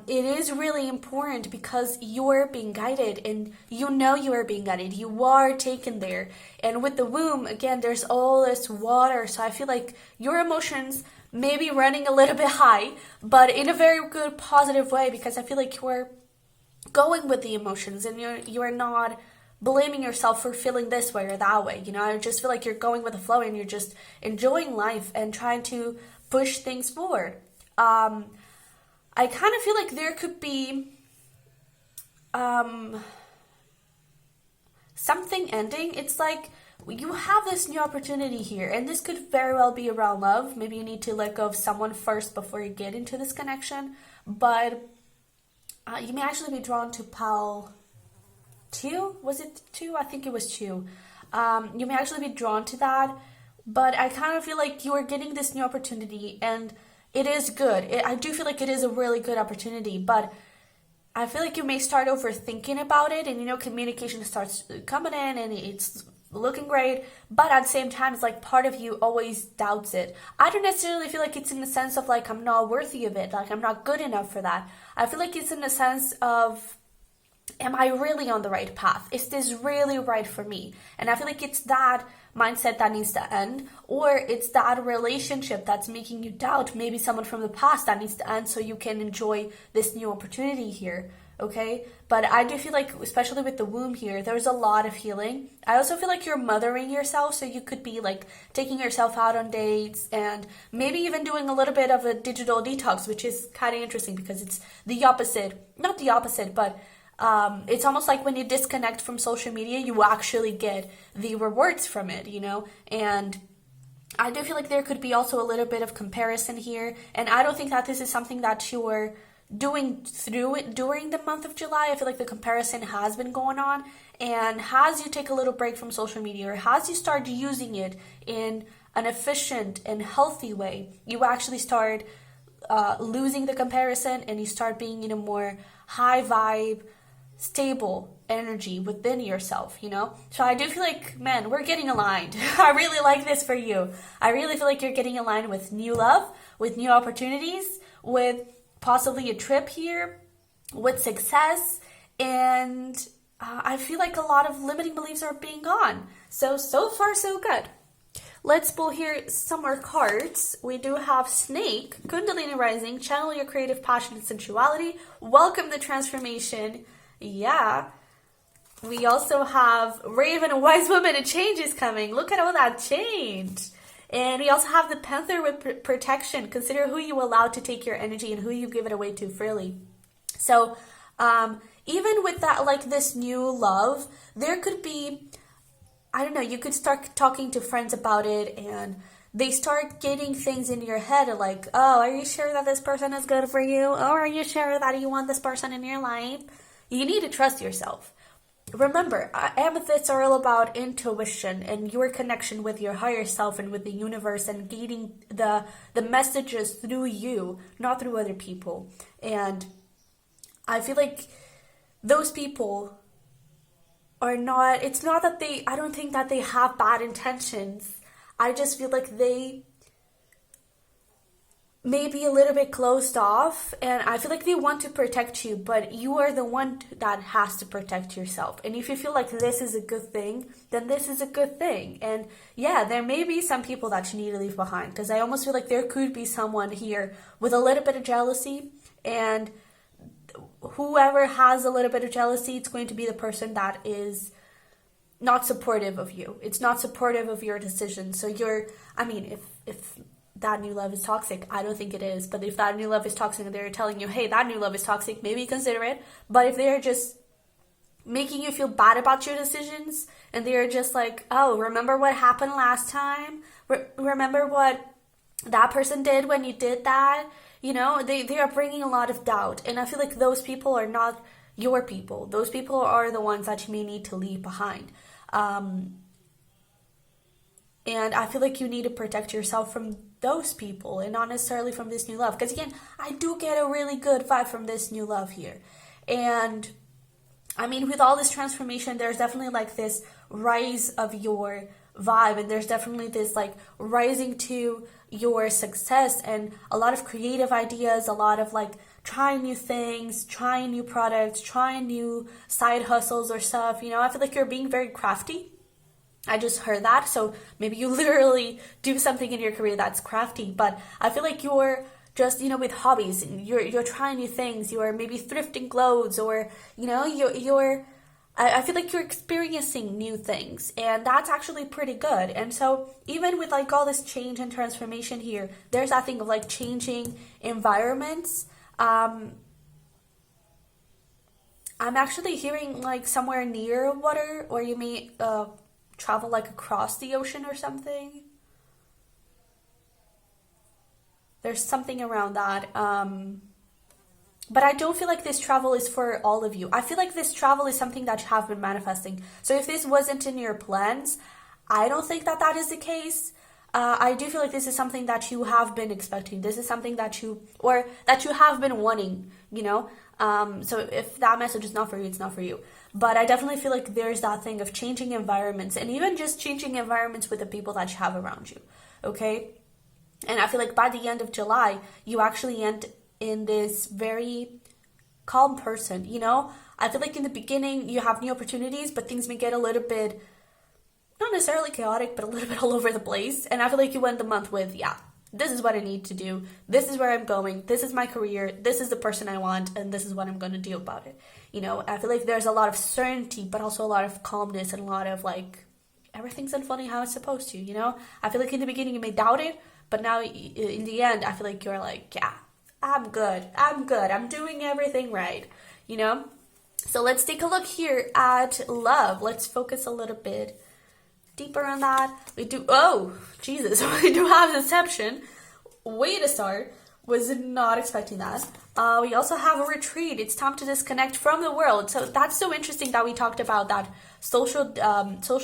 it is really important, because you're being guided, and you are being guided. You are taken there. And with the Womb, again, there's all this water. So I feel like your emotions may be running a little bit high, but in a very good, positive way, because I feel like you're going with the emotions, and you're not blaming yourself for feeling this way or that way. I just feel like you're going with the flow, and you're just enjoying life and trying to push things forward. I kind of feel like there could be something ending. It's like you have this new opportunity here, and this could very well be around love. Maybe you need to let go of someone first before you get into this connection, but you may actually be drawn to pile 2. Was it 2? I think it was 2. You may actually be drawn to that, but I kind of feel like you are getting this new opportunity, and it is good. I do feel like it is a really good opportunity, but I feel like you may start overthinking about it, and communication starts coming in, and it's looking great, but at the same time, it's like part of you always doubts it. I don't necessarily feel like it's in the sense of like I'm not worthy of it, like I'm not good enough for that. I feel like it's in the sense of am I really on the right path? Is this really right for me? And I feel like it's that mindset that needs to end, or it's that relationship that's making you doubt maybe someone from the past that needs to end so you can enjoy this new opportunity here. Okay, but I do feel like, especially with the womb here, there's a lot of healing. I also feel like you're mothering yourself, so you could be like taking yourself out on dates and maybe even doing a little bit of a digital detox, which is kind of interesting because it's the opposite, not the opposite, but it's almost like when you disconnect from social media, you actually get the rewards from it, you know. And I do feel like there could be also a little bit of comparison here, and I don't think that this is something that you're doing through it during the month of July. I feel like the comparison has been going on, and as you take a little break from social media, or as you start using it in an efficient and healthy way, you actually start losing the comparison, and you start being in a more high vibe, stable energy within yourself, you know. So I do feel like, man, we're getting aligned. I really like this for you. I really feel like you're getting aligned with new love, with new opportunities, with possibly a trip here, with success, and I feel like a lot of limiting beliefs are being gone. So far so good. Let's pull here some more cards. We do have Snake, Kundalini Rising, channel your creative passion and sensuality, welcome the transformation. Yeah. We also have Raven, a wise woman, a change is coming. Look at all that change. And we also have the Panther with protection. Consider who you allow to take your energy and who you give it away to freely. So even with that, like this new love, there could be, I don't know, you could start talking to friends about it, and they start getting things in your head like, oh, are you sure that this person is good for you? Or are you sure that you want this person in your life? You need to trust yourself. Remember, amethysts are all about intuition and your connection with your higher self and with the universe, and getting the messages through you, not through other people. And I feel like those people are not, it's not that they, I don't think that they have bad intentions. I just feel like they maybe a little bit closed off, and I feel like they want to protect you, but you are the one that has to protect yourself. And if you feel like this is a good thing, then this is a good thing. And yeah, there may be some people that you need to leave behind, because I almost feel like there could be someone here with a little bit of jealousy, and whoever has a little bit of jealousy, it's going to be the person that is not supportive of you. It's not supportive of your decisions. So if that new love is toxic, I don't think it is. But if that new love is toxic and they're telling you, hey, that new love is toxic, maybe consider it. But if they're just making you feel bad about your decisions, and they're just like, oh, remember what happened last time? Remember what that person did when you did that? You know, they are bringing a lot of doubt. And I feel like those people are not your people. Those people are the ones that you may need to leave behind. And I feel like you need to protect yourself from those people and not necessarily from this new love. Because again, I do get a really good vibe from this new love here. And I mean, with all this transformation, there's definitely like this rise of your vibe. And there's definitely this like rising to your success and a lot of creative ideas, a lot of like trying new things, trying new products, trying new side hustles or stuff. You know, I feel like you're being very crafty. I just heard that, so maybe you literally do something in your career that's crafty, but I feel like you're just, you know, with hobbies, you're trying new things, you're maybe thrifting clothes, or, you know, I feel like you're experiencing new things, and that's actually pretty good. And so even with like all this change and transformation here, there's that thing of like changing environments. I'm actually hearing like somewhere near water, or you may travel like across the ocean or something. There's something around that. But I don't feel like this travel is for all of you. I feel like this travel is something that you have been manifesting. So if this wasn't in your plans, I don't think that that is the case. I do feel like this is something that you have been expecting. This is something that you have been wanting, you know. So if that message is not for you, it's not for you. But I definitely feel like there's that thing of changing environments, and even just changing environments with the people that you have around you, okay? And I feel like by the end of July, you actually end in this very calm person, you know? I feel like in the beginning you have new opportunities, but things may get a little bit, not necessarily chaotic, but a little bit all over the place. And I feel like you went the month with, yeah, this is what I need to do. This is where I'm going. This is my career. This is the person I want. And this is what I'm going to do about it. You know, I feel like there's a lot of certainty, but also a lot of calmness and a lot of like, everything's unfolding how it's supposed to, you know? I feel like in the beginning you may doubt it, but now in the end, I feel like you're like, yeah, I'm good. I'm doing everything right, you know? So let's take a look here at love. Let's focus a little bit deeper on that. We do, oh, Jesus, we do have deception. Way to start. Was not expecting that. We also have a retreat. It's time to disconnect from the world. So that's so interesting that we talked about that social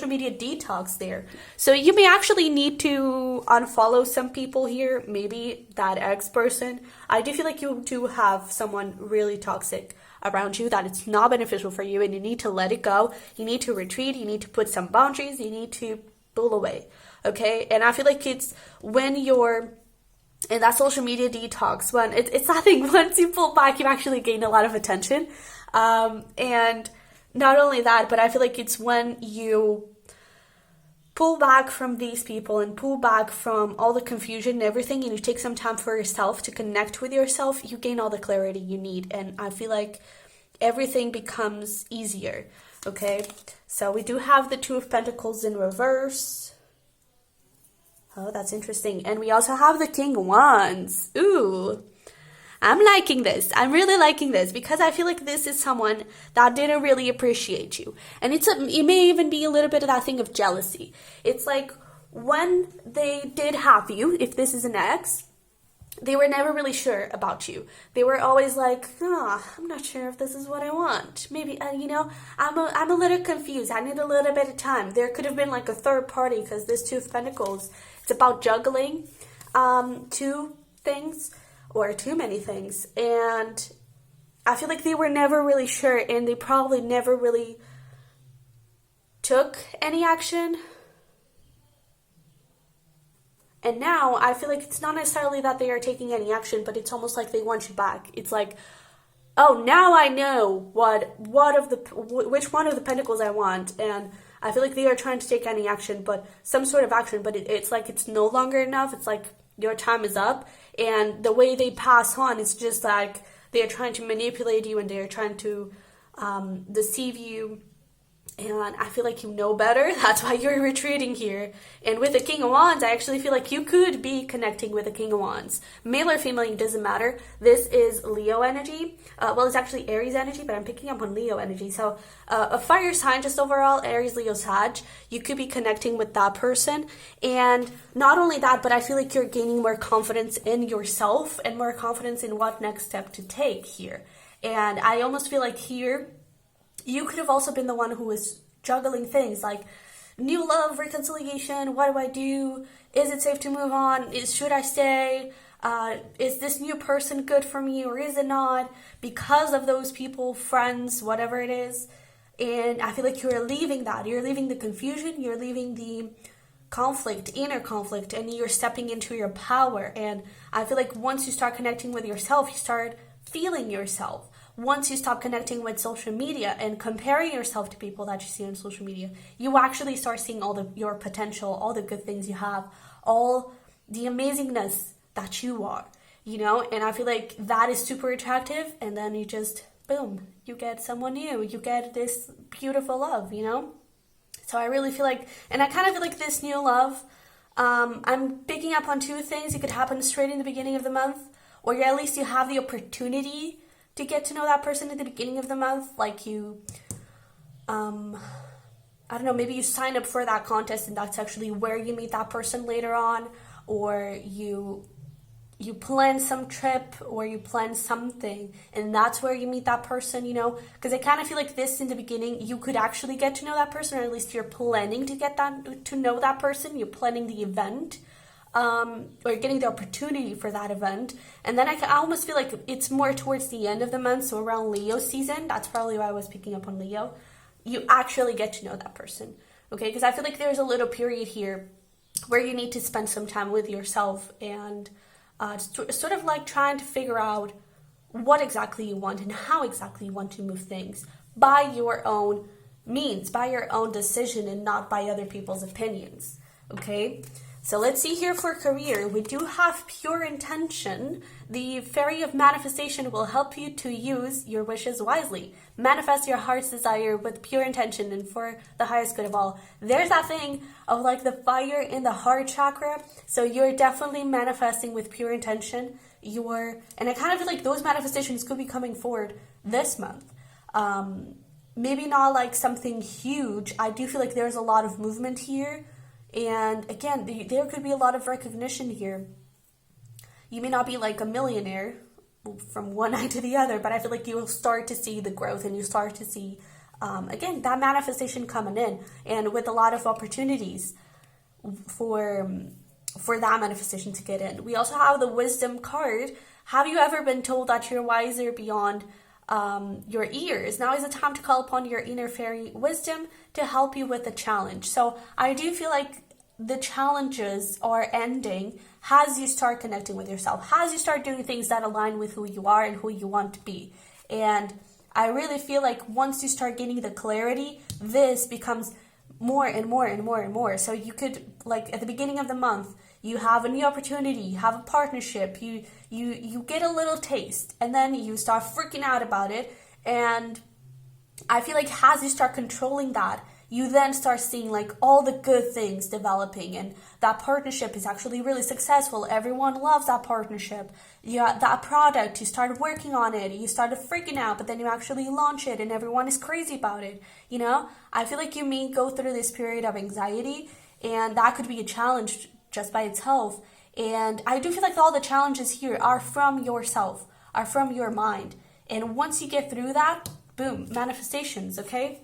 media detox there. So you may actually need to unfollow some people here, maybe that ex person. I do feel like you do have someone really toxic around you that it's not beneficial for you, and you need to let it go. You need to retreat. You need to put some boundaries. You need to pull away. Okay? And I feel like it's when you're in that social media detox, when it's nothing, once you pull back, you actually gain a lot of attention. And not only that, but I feel like it's when you pull back from these people and pull back from all the confusion and everything, and you take some time for yourself to connect with yourself, you gain all the clarity you need. And I feel like everything becomes easier. Okay, so we do have the Two of Pentacles in reverse. Oh, that's interesting. And we also have the King of Wands. Ooh, I'm liking this. I'm really liking this because I feel like this is someone that didn't really appreciate you. And it may even be a little bit of that thing of jealousy. It's like when they did have you, if this is an ex, they were never really sure about you. They were always like, I'm not sure if this is what I want. Maybe, you know, I'm a little confused. I need a little bit of time. There could have been like a third party because this Two of Pentacles, it's about juggling two things or too many things. And I feel like they were never really sure, and they probably never really took any action. And now I feel like it's not necessarily that they are taking any action, but it's almost like they want you back. It's like, oh, now I know which one of the pentacles I want. And I feel like they are trying to take any action, but some sort of action, but it's like it's no longer enough. It's like your time is up. And the way they pass on, it's just like they are trying to manipulate you and they are trying to deceive you. And I feel like you know better. That's why you're retreating here. And with the King of Wands, I actually feel like you could be connecting with the King of Wands. Male or female, it doesn't matter. This is Leo energy. Well, it's actually Aries energy, but I'm picking up on Leo energy. So a fire sign, just overall, Aries, Leo, Sag. You could be connecting with that person. And not only that, but I feel like you're gaining more confidence in yourself and more confidence in what next step to take here. And I almost feel like here, you could have also been the one who was juggling things like new love, reconciliation, what do I do? Is it safe to move on? Should I stay? Is this new person good for me or is it not? Because of those people, friends, whatever it is. And I feel like you're leaving that. You're leaving the confusion. You're leaving the conflict, inner conflict, and you're stepping into your power. And I feel like once you start connecting with yourself, you start feeling yourself. Once you stop connecting with social media and comparing yourself to people that you see on social media, you actually start seeing all your potential, all the good things you have, all the amazingness that you are, you know? And I feel like that is super attractive. And then you just, boom, you get someone new. You get this beautiful love, you know? So I really feel like, and I kind of feel like this new love, I'm picking up on two things. It could happen straight in the beginning of the month, or at least you have the opportunity to get to know that person at the beginning of the month. Like you, I don't know, maybe you sign up for that contest and that's actually where you meet that person later on, or you plan some trip or you plan something and that's where you meet that person, you know, because I kind of feel like this in the beginning, you could actually get to know that person, or at least you're planning to know that person, you're planning the event. Or getting the opportunity for that event. And then I almost feel like it's more towards the end of the month, so around Leo season, that's probably why I was picking up on Leo, you actually get to know that person, okay? Because I feel like there's a little period here where you need to spend some time with yourself and sort of like trying to figure out what exactly you want and how exactly you want to move things by your own means, by your own decision, and not by other people's opinions. Okay, so let's see here for career. We do have pure intention. The fairy of manifestation will help you to use your wishes wisely. Manifest your heart's desire with pure intention and for the highest good of all. There's that thing of like the fire in the heart chakra. So you're definitely manifesting with pure intention. And I kind of feel like those manifestations could be coming forward this month. Maybe not like something huge. I do feel like there's a lot of movement here. And again, there could be a lot of recognition here. You may not be like a millionaire from one night to the other, but I feel like you will start to see the growth, and you start to see, again, that manifestation coming in, and with a lot of opportunities for that manifestation to get in. We also have the wisdom card. Have you ever been told that you're wiser beyond your ears? Now is the time to call upon your inner fairy wisdom to help you with the challenge. So I do feel like the challenges are ending as you start connecting with yourself, as you start doing things that align with who you are and who you want to be. And I really feel like once you start getting the clarity, this becomes more and more and more and more. So you could, like at the beginning of the month, you have a new opportunity, you have a partnership, you get a little taste, and then you start freaking out about it. And I feel like as you start controlling that, you then start seeing like all the good things developing, and that partnership is actually really successful. Everyone loves that partnership. That product, you started working on it, you started freaking out, but then you actually launch it and everyone is crazy about it. You know, I feel like you may go through this period of anxiety, and that could be a challenge just by itself. And I do feel like all the challenges here are from yourself, are from your mind. And once you get through that, boom, manifestations, okay?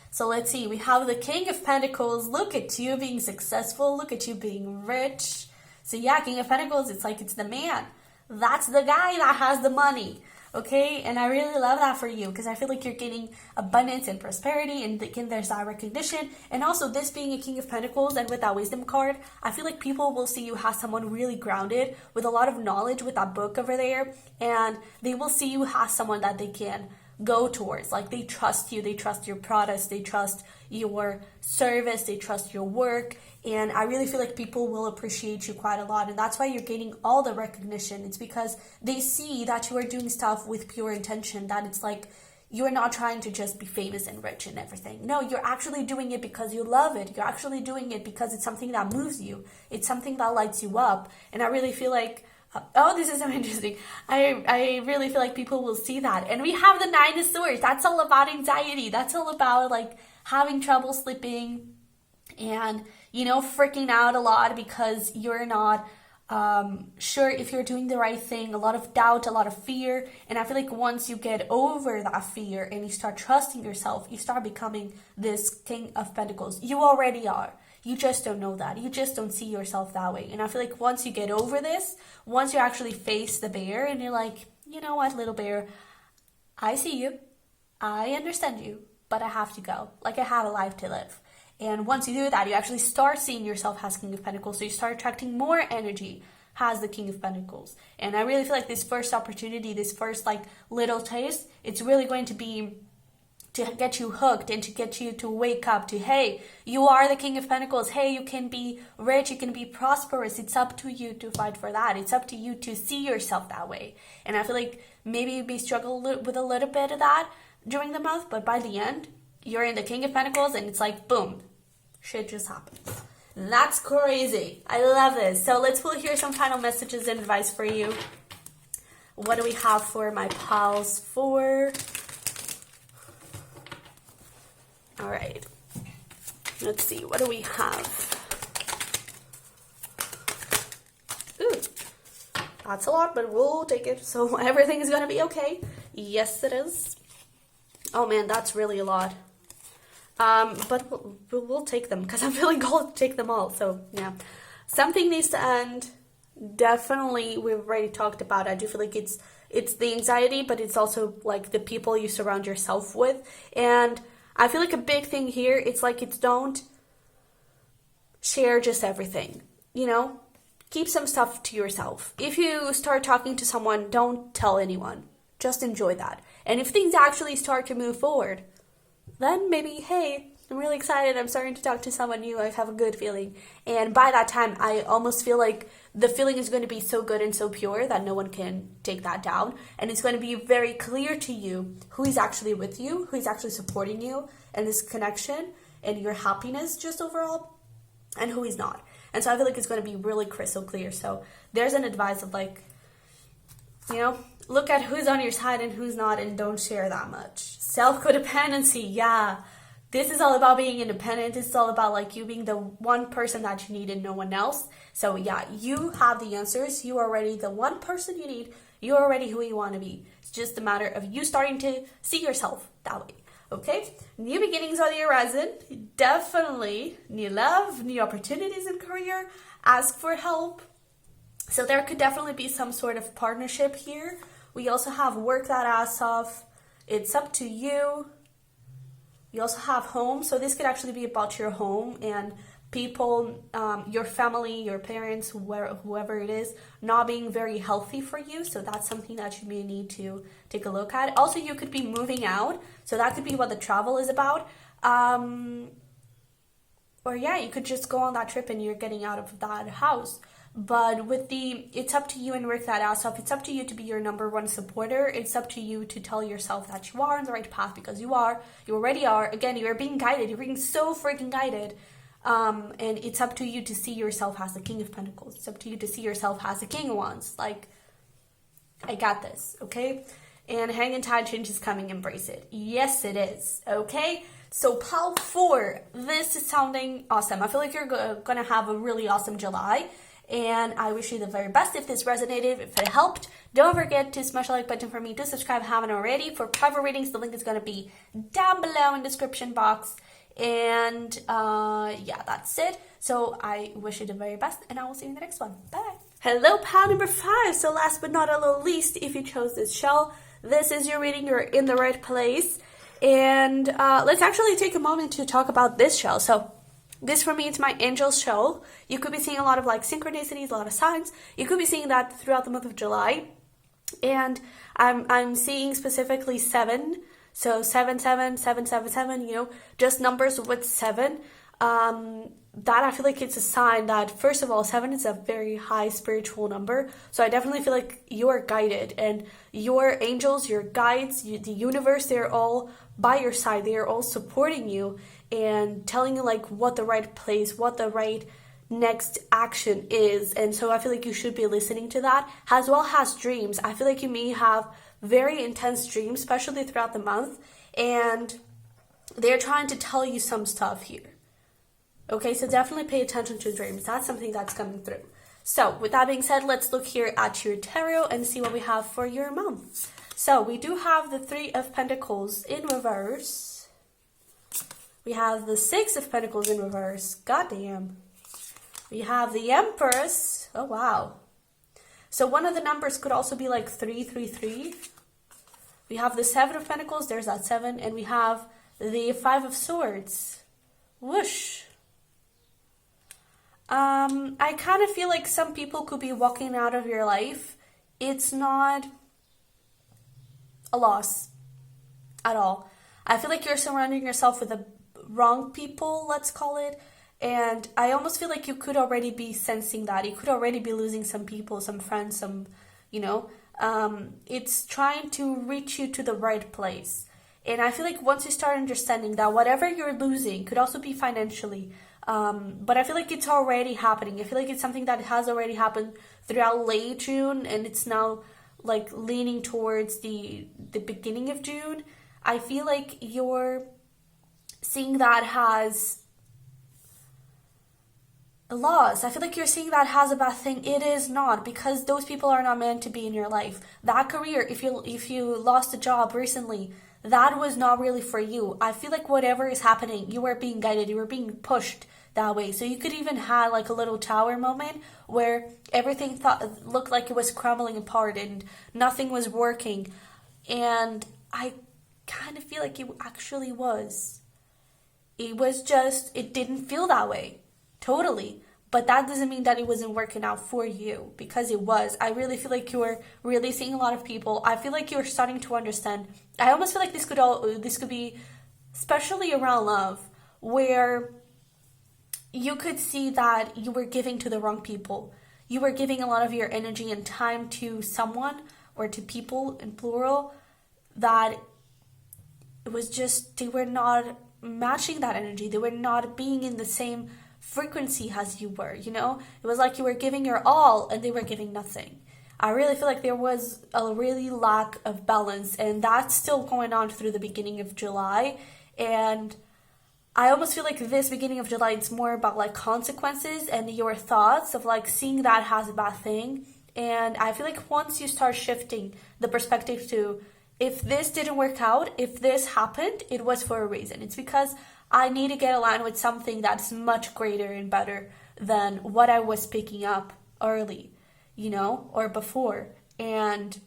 So let's see, we have the King of Pentacles. Look at you being successful. Look at you being rich. So yeah, King of Pentacles, it's like it's the man. That's the guy that has the money. Okay, and I really love that for you, because I feel like you're getting abundance and prosperity, and again, there's that recognition. And also, this being a King of Pentacles and with that wisdom card, I feel like people will see you as someone really grounded with a lot of knowledge with that book over there, and they will see you as someone that they can go towards. Like, they trust you, they trust your products, they trust your service, they trust your work. And I really feel like people will appreciate you quite a lot. And that's why you're getting all the recognition. It's because they see that you are doing stuff with pure intention, that it's like you're not trying to just be famous and rich and everything. No, you're actually doing it because you love it. You're actually doing it because it's something that moves you. It's something that lights you up. And I really feel like, oh, this is so interesting. I really feel like people will see that. And we have the Nine of Swords. That's all about anxiety. That's all about like having trouble sleeping and, you know, freaking out a lot because you're not sure if you're doing the right thing. A lot of doubt, a lot of fear. And I feel like once you get over that fear and you start trusting yourself, you start becoming this King of Pentacles. You already are. You just don't know that. You just don't see yourself that way. And I feel like once you get over this, once you actually face the bear and you're like, you know what, little bear, I see you, I understand you, but I have to go. Like, I have a life to live. And once you do that, you actually start seeing yourself as King of Pentacles. So you start attracting more energy as the King of Pentacles. And I really feel like this first opportunity, this first like little taste, it's really going to be to get you hooked and to get you to wake up to, hey, you are the King of Pentacles. Hey, you can be rich, you can be prosperous. It's up to you to fight for that. It's up to you to see yourself that way. And I feel like maybe you may struggle with a little bit of that during the month, but by the end, you're in the King of Pentacles and it's like, boom, shit just happens. That's crazy. I love this. So let's pull here some final messages and advice for you. What do we have for my pals for? All right, let's see, what do we have? Ooh, that's a lot, but we'll take it. So everything is going to be okay. Yes, it is. Oh man, that's really a lot. But we'll take them because I'm feeling called to take them all. So yeah, something needs to end. Definitely, we've already talked about it. I do feel like it's the anxiety, but it's also like the people you surround yourself with. And I feel like a big thing here, it's like don't share just everything, you know? Keep some stuff to yourself. If you start talking to someone, don't tell anyone. Just enjoy that. And if things actually start to move forward, then maybe, hey, I'm really excited, I'm starting to talk to someone new, I have a good feeling. And by that time, I almost feel like the feeling is going to be so good and so pure that no one can take that down. And it's going to be very clear to you who is actually with you, who is actually supporting you and this connection and your happiness just overall, and who is not. And so I feel like it's going to be really crystal clear. So there's an advice of like, you know, look at who's on your side and who's not, and don't share that much. Self-codependency, yeah. This is all about being independent. This is all about like you being the one person that you need and no one else. So yeah, you have the answers. You are already the one person you need. You're already who you want to be. It's just a matter of you starting to see yourself that way. Okay? New beginnings on the horizon. Definitely new love, new opportunities in career. Ask for help. So there could definitely be some sort of partnership here. We also have work that ass off. It's up to you. You also have home, so this could actually be about your home and people, your family, your parents, whoever it is, not being very healthy for you. So that's something that you may need to take a look at. Also, you could be moving out, so that could be what the travel is about. Or yeah, you could just go on that trip and you're getting out of that house. But with it's up to you and work that ass off. It's up to you to be your number one supporter. It's up to you to tell yourself that you are on the right path, because you already are. Again, you're being guided. You're being so freaking guided. And it's up to you to see yourself as the King of Pentacles. It's up to you to see yourself as the King of Wands. Like, I got this, okay? And hanging tide, change is coming, embrace it. Yes, it is, okay? So pile 4, this is sounding awesome. I feel like you're gonna have a really awesome July. And I wish you the very best. If this resonated, if it helped, don't forget to smash the like button for me, to subscribe if you haven't already. For private readings, the link is going to be down below in the description box. And yeah, that's it. So I wish you the very best, and I will see you in the next one. Bye. Hello, pal number 5. So last but not least, if you chose this shell, this is your reading. You're in the right place. And let's actually take a moment to talk about this shell. So this for me, it's my angel shell. You could be seeing a lot of like synchronicities, a lot of signs. You could be seeing that throughout the month of July. And I'm seeing specifically 7. So 777, you know, just numbers with 7. That I feel like it's a sign that, first of all, 7 is a very high spiritual number. So I definitely feel like you are guided, and your angels, your guides, the universe, they're all by your side. They are all supporting you and telling you like what the right place, what the right next action is. And so I feel like you should be listening to that, as well as dreams. I feel like you may have very intense dreams, especially throughout the month, and they're trying to tell you some stuff here. Okay, so definitely pay attention to dreams. That's something that's coming through. So with that being said, let's look here at your tarot and see what we have for your month. So we do have the 3 of Pentacles in reverse. We have the 6 of Pentacles in reverse. Goddamn. We have the Empress. Oh, wow. So one of the numbers could also be like 333. We have the 7 of Pentacles. There's that 7. And we have the 5 of Swords. Whoosh. I kind of feel like some people could be walking out of your life. It's not a loss at all. I feel like you're surrounding yourself with the wrong people, let's call it. And I almost feel like you could already be sensing that. You could already be losing some people, some friends, some, you know. It's trying to reach you to the right place. And I feel like once you start understanding that whatever you're losing could also be financially, but I feel like it's already happening. I feel like it's something that has already happened throughout late June, and it's now like leaning towards the beginning of June. I feel like you're seeing that has a loss. I feel like you're seeing that has a bad thing. It is not, because those people are not meant to be in your life. That career, if you lost a job recently, that was not really for you. I feel like whatever is happening, you are being guided, you are being pushed that way. So you could even have like a little tower moment where everything looked like it was crumbling apart and nothing was working. And I kind of feel like it actually was. It was just, it didn't feel that way. Totally. But that doesn't mean that it wasn't working out for you, because it was. I really feel like you're really seeing a lot of people. I feel like you're starting to understand. I almost feel like this could be especially around love, where you could see that you were giving to the wrong people. You were giving a lot of your energy and time to someone, or to people in plural, that it was just, they were not matching that energy. They were not being in the same frequency as you were, you know? It was like you were giving your all and they were giving nothing. I really feel like there was a really lack of balance, and that's still going on through the beginning of July. And I almost feel like this beginning of July, it's more about like consequences and your thoughts of like seeing that as a bad thing. And I feel like once you start shifting the perspective to, if this didn't work out, if this happened, it was for a reason. It's because I need to get aligned with something that's much greater and better than what I was picking up early, you know, or before. And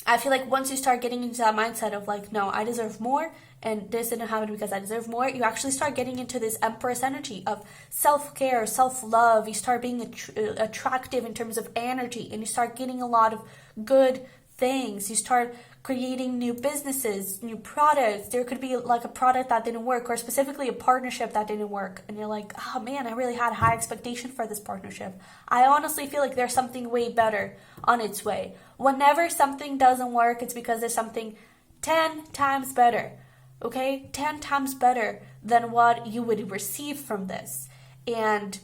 I feel like once you start getting into that mindset of like, no, I deserve more, and this didn't happen because I deserve more, you actually start getting into this Empress energy of self-care, self-love. You start being attractive in terms of energy, and you start getting a lot of good things. You start creating new businesses, new products. There could be like a product that didn't work, or specifically a partnership that didn't work, and you're like, oh man, I really had high expectation for this partnership. I honestly feel like there's something way better on its way. Whenever something doesn't work, it's because there's something 10 times better, okay? 10 times better than what you would receive from this. And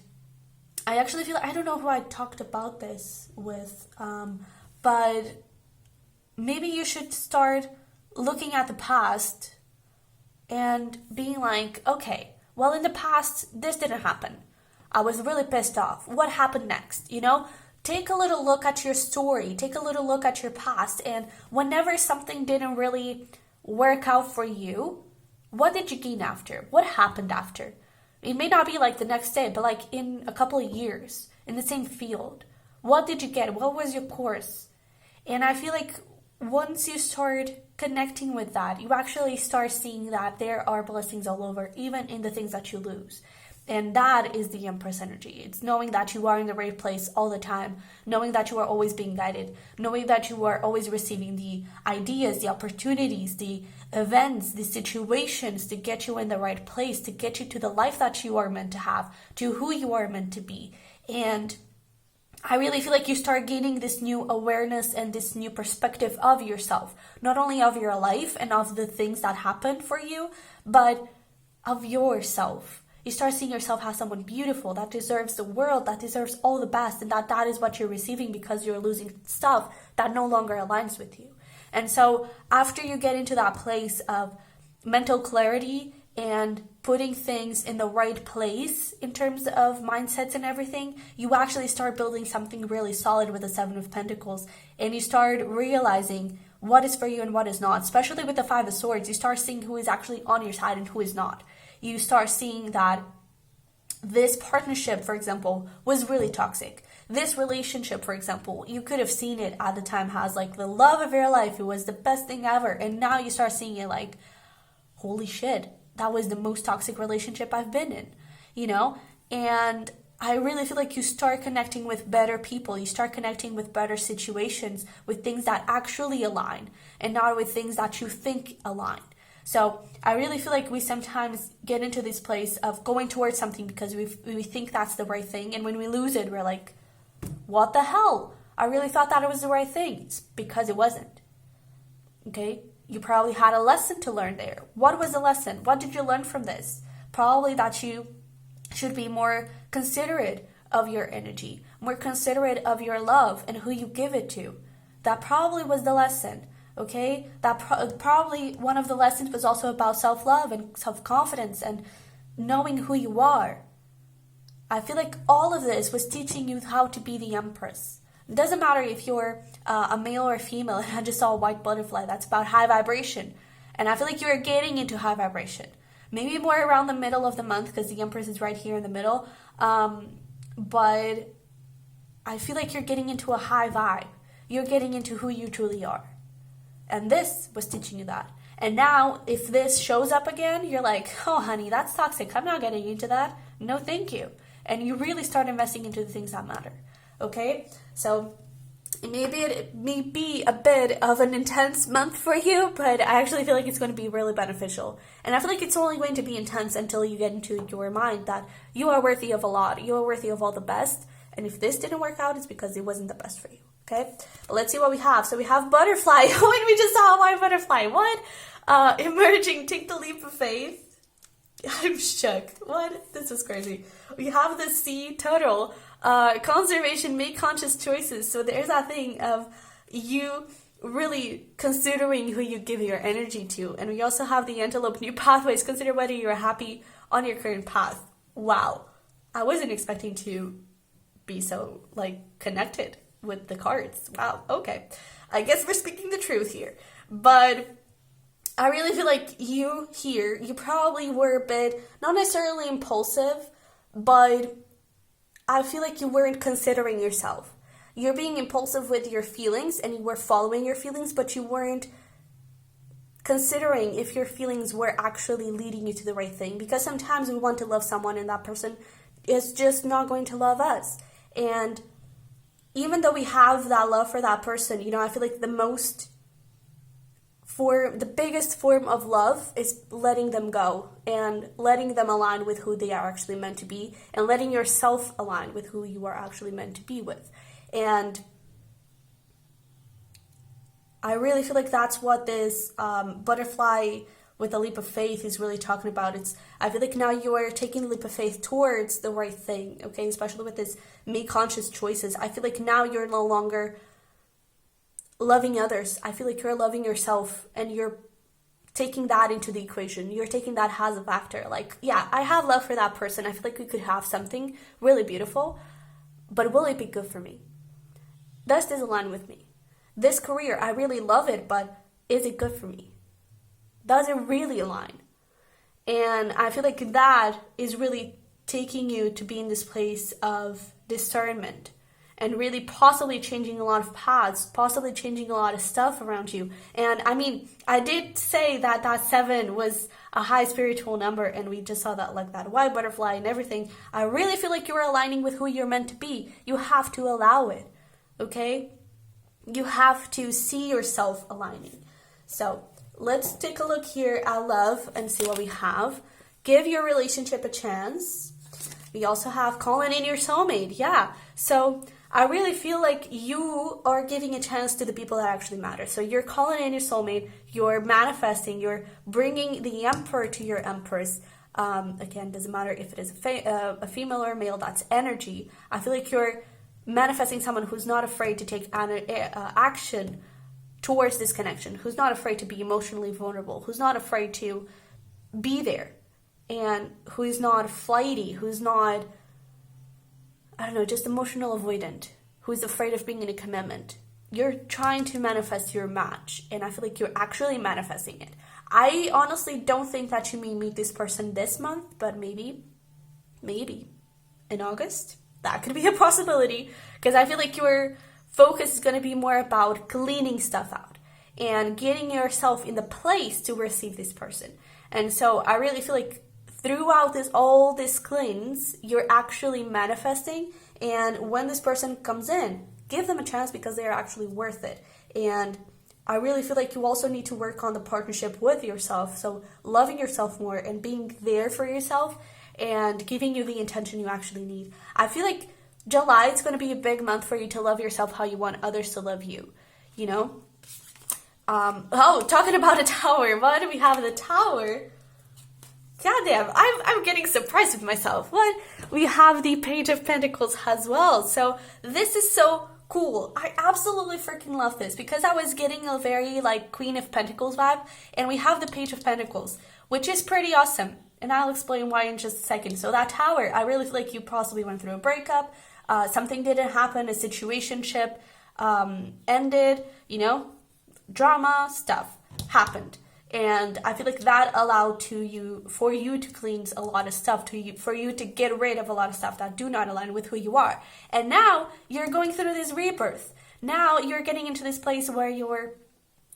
I actually feel, I don't know who I talked about this with, but maybe you should start looking at the past and being like, okay, well, in the past, this didn't happen. I was really pissed off. What happened next? You know, take a little look at your story. Take a little look at your past. And whenever something didn't really work out for you, what did you gain after? What happened after? It may not be like the next day, but like in a couple of years in the same field. What did you get? What was your course? And I feel like once you start connecting with that, you actually start seeing that there are blessings all over, even in the things that you lose. And that is the Empress energy. It's knowing that you are in the right place all the time, knowing that you are always being guided, knowing that you are always receiving the ideas, the opportunities, the events, the situations to get you in the right place, to get you to the life that you are meant to have, to who you are meant to be. And I really feel like you start gaining this new awareness and this new perspective of yourself, not only of your life and of the things that happened for you, but of yourself. You start seeing yourself as someone beautiful that deserves the world, that deserves all the best, and that is what you're receiving because you're losing stuff that no longer aligns with you. And so after you get into that place of mental clarity and putting things in the right place in terms of mindsets and everything, you actually start building something really solid with the Seven of Pentacles, and you start realizing what is for you and what is not. Especially with the Five of Swords, you start seeing who is actually on your side and who is not. You start seeing that this partnership, for example, was really toxic. This relationship, for example, you could have seen it at the time as like the love of your life. It was the best thing ever. And now you start seeing it like, holy shit, that was the most toxic relationship I've been in, you know? And I really feel like you start connecting with better people. You start connecting with better situations, with things that actually align, and not with things that you think align. So I really feel like we sometimes get into this place of going towards something because we think that's the right thing. And when we lose it, we're like, what the hell? I really thought that it was the right thing. It's because it wasn't. Okay? You probably had a lesson to learn there. What was the lesson? What did you learn from this? Probably that you should be more considerate of your energy, more considerate of your love and who you give it to. That probably was the lesson. Okay, that probably one of the lessons was also about self-love and self-confidence and knowing who you are. I feel like all of this was teaching you how to be the Empress. It doesn't matter if you're a male or a female. I just saw a white butterfly. That's about high vibration. And I feel like you're getting into high vibration. Maybe more around the middle of the month because the Empress is right here in the middle. But I feel like you're getting into a high vibe. You're getting into who you truly are. And this was teaching you that. And now, if this shows up again, you're like, oh, honey, that's toxic. I'm not getting into that. No, thank you. and you really start investing into the things that matter. Okay, so maybe it may be a bit of an intense month for you, but I actually feel like it's going to be really beneficial. And I feel like it's only going to be intense until you get into your mind that you are worthy of a lot. You are worthy of all the best. And if this didn't work out, it's because it wasn't the best for you. Okay, but let's see what we have. So we have butterfly. When we just saw why butterfly. What? Emerging, take the leap of faith. I'm shook. What? This is crazy. We have the sea turtle. Conservation, make conscious choices. So there's that thing of you really considering who you give your energy to. And we also have the antelope, new pathways. Consider whether you're happy on your current path. Wow. I wasn't expecting to be so connected with the cards. Wow. Okay. I guess we're speaking the truth here. But I really feel like you probably were a bit, not necessarily impulsive, but I feel like you weren't considering yourself. You're being impulsive with your feelings and you were following your feelings, but you weren't considering if your feelings were actually leading you to the right thing. Because sometimes we want to love someone and that person is just not going to love us. And even though we have that love for that person, I feel like the biggest form of love is letting them go and letting them align with who they are actually meant to be and letting yourself align with who you are actually meant to be with. And I really feel like that's what this butterfly with a leap of faith is really talking about. I feel like now you are taking a leap of faith towards the right thing, okay? Especially with this make conscious choices. I feel like now you're no longer loving others. I feel like you're loving yourself and you're taking that into the equation. You're taking that as a factor. I have love for that person. I feel like we could have something really beautiful, but will it be good for me? Does this align with me? This career, I really love it, but is it good for me? Does it really align? And I feel like that is really taking you to be in this place of discernment and really possibly changing a lot of paths, possibly changing a lot of stuff around you. And I mean, I did say that 7 was a high spiritual number, and we just saw that that white butterfly and everything. I really feel like you're aligning with who you're meant to be. You have to allow it, okay? You have to see yourself aligning. So let's take a look here at love and see what we have. Give your relationship a chance. We also have calling in your soulmate. Yeah. So I really feel like you are giving a chance to the people that actually matter. So you're calling in your soulmate. You're manifesting. You're bringing the emperor to your empress. Again, doesn't matter if it is a female or a male. That's energy. I feel like you're manifesting someone who's not afraid to take action towards this connection, who's not afraid to be emotionally vulnerable, who's not afraid to be there, and who is not flighty, who's not, just emotional avoidant, who's afraid of being in a commitment. You're trying to manifest your match, and I feel like you're actually manifesting it. I honestly don't think that you may meet this person this month, but maybe in August. That could be a possibility, because I feel like your focus is going to be more about cleaning stuff out and getting yourself in the place to receive this person. And so I really feel like throughout all this cleanse, you're actually manifesting. And when this person comes in, give them a chance because they are actually worth it. And I really feel like you also need to work on the partnership with yourself. So loving yourself more and being there for yourself and giving you the intention you actually need. I feel like July is going to be a big month for you to love yourself how you want others to love you, talking about a tower. What do we have in the tower? Goddamn, I'm getting surprised with myself. What? We have the Page of Pentacles as well. So this is so cool. I absolutely freaking love this because I was getting a very Queen of Pentacles vibe, and we have the Page of Pentacles, which is pretty awesome. And I'll explain why in just a second. So that tower, I really feel like you possibly went through a breakup. Something didn't happen. A situationship ended. Drama stuff happened. And I feel like that allowed for you to cleanse a lot of stuff, for you to get rid of a lot of stuff that do not align with who you are. And now you're going through this rebirth. Now you're getting into this place where you're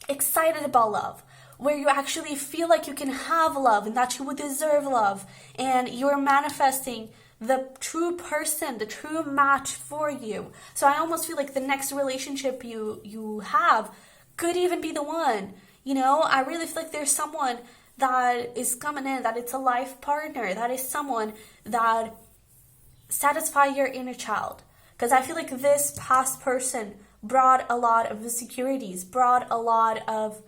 excited about love, where you actually feel like you can have love and that you would deserve love. And you're manifesting the true person, the true match for you. So I almost feel like the next relationship you have could even be the one. I really feel like there's someone that is coming in, that it's a life partner, that is someone that satisfy your inner child. Because I feel like this past person brought a lot of insecurities, brought a lot of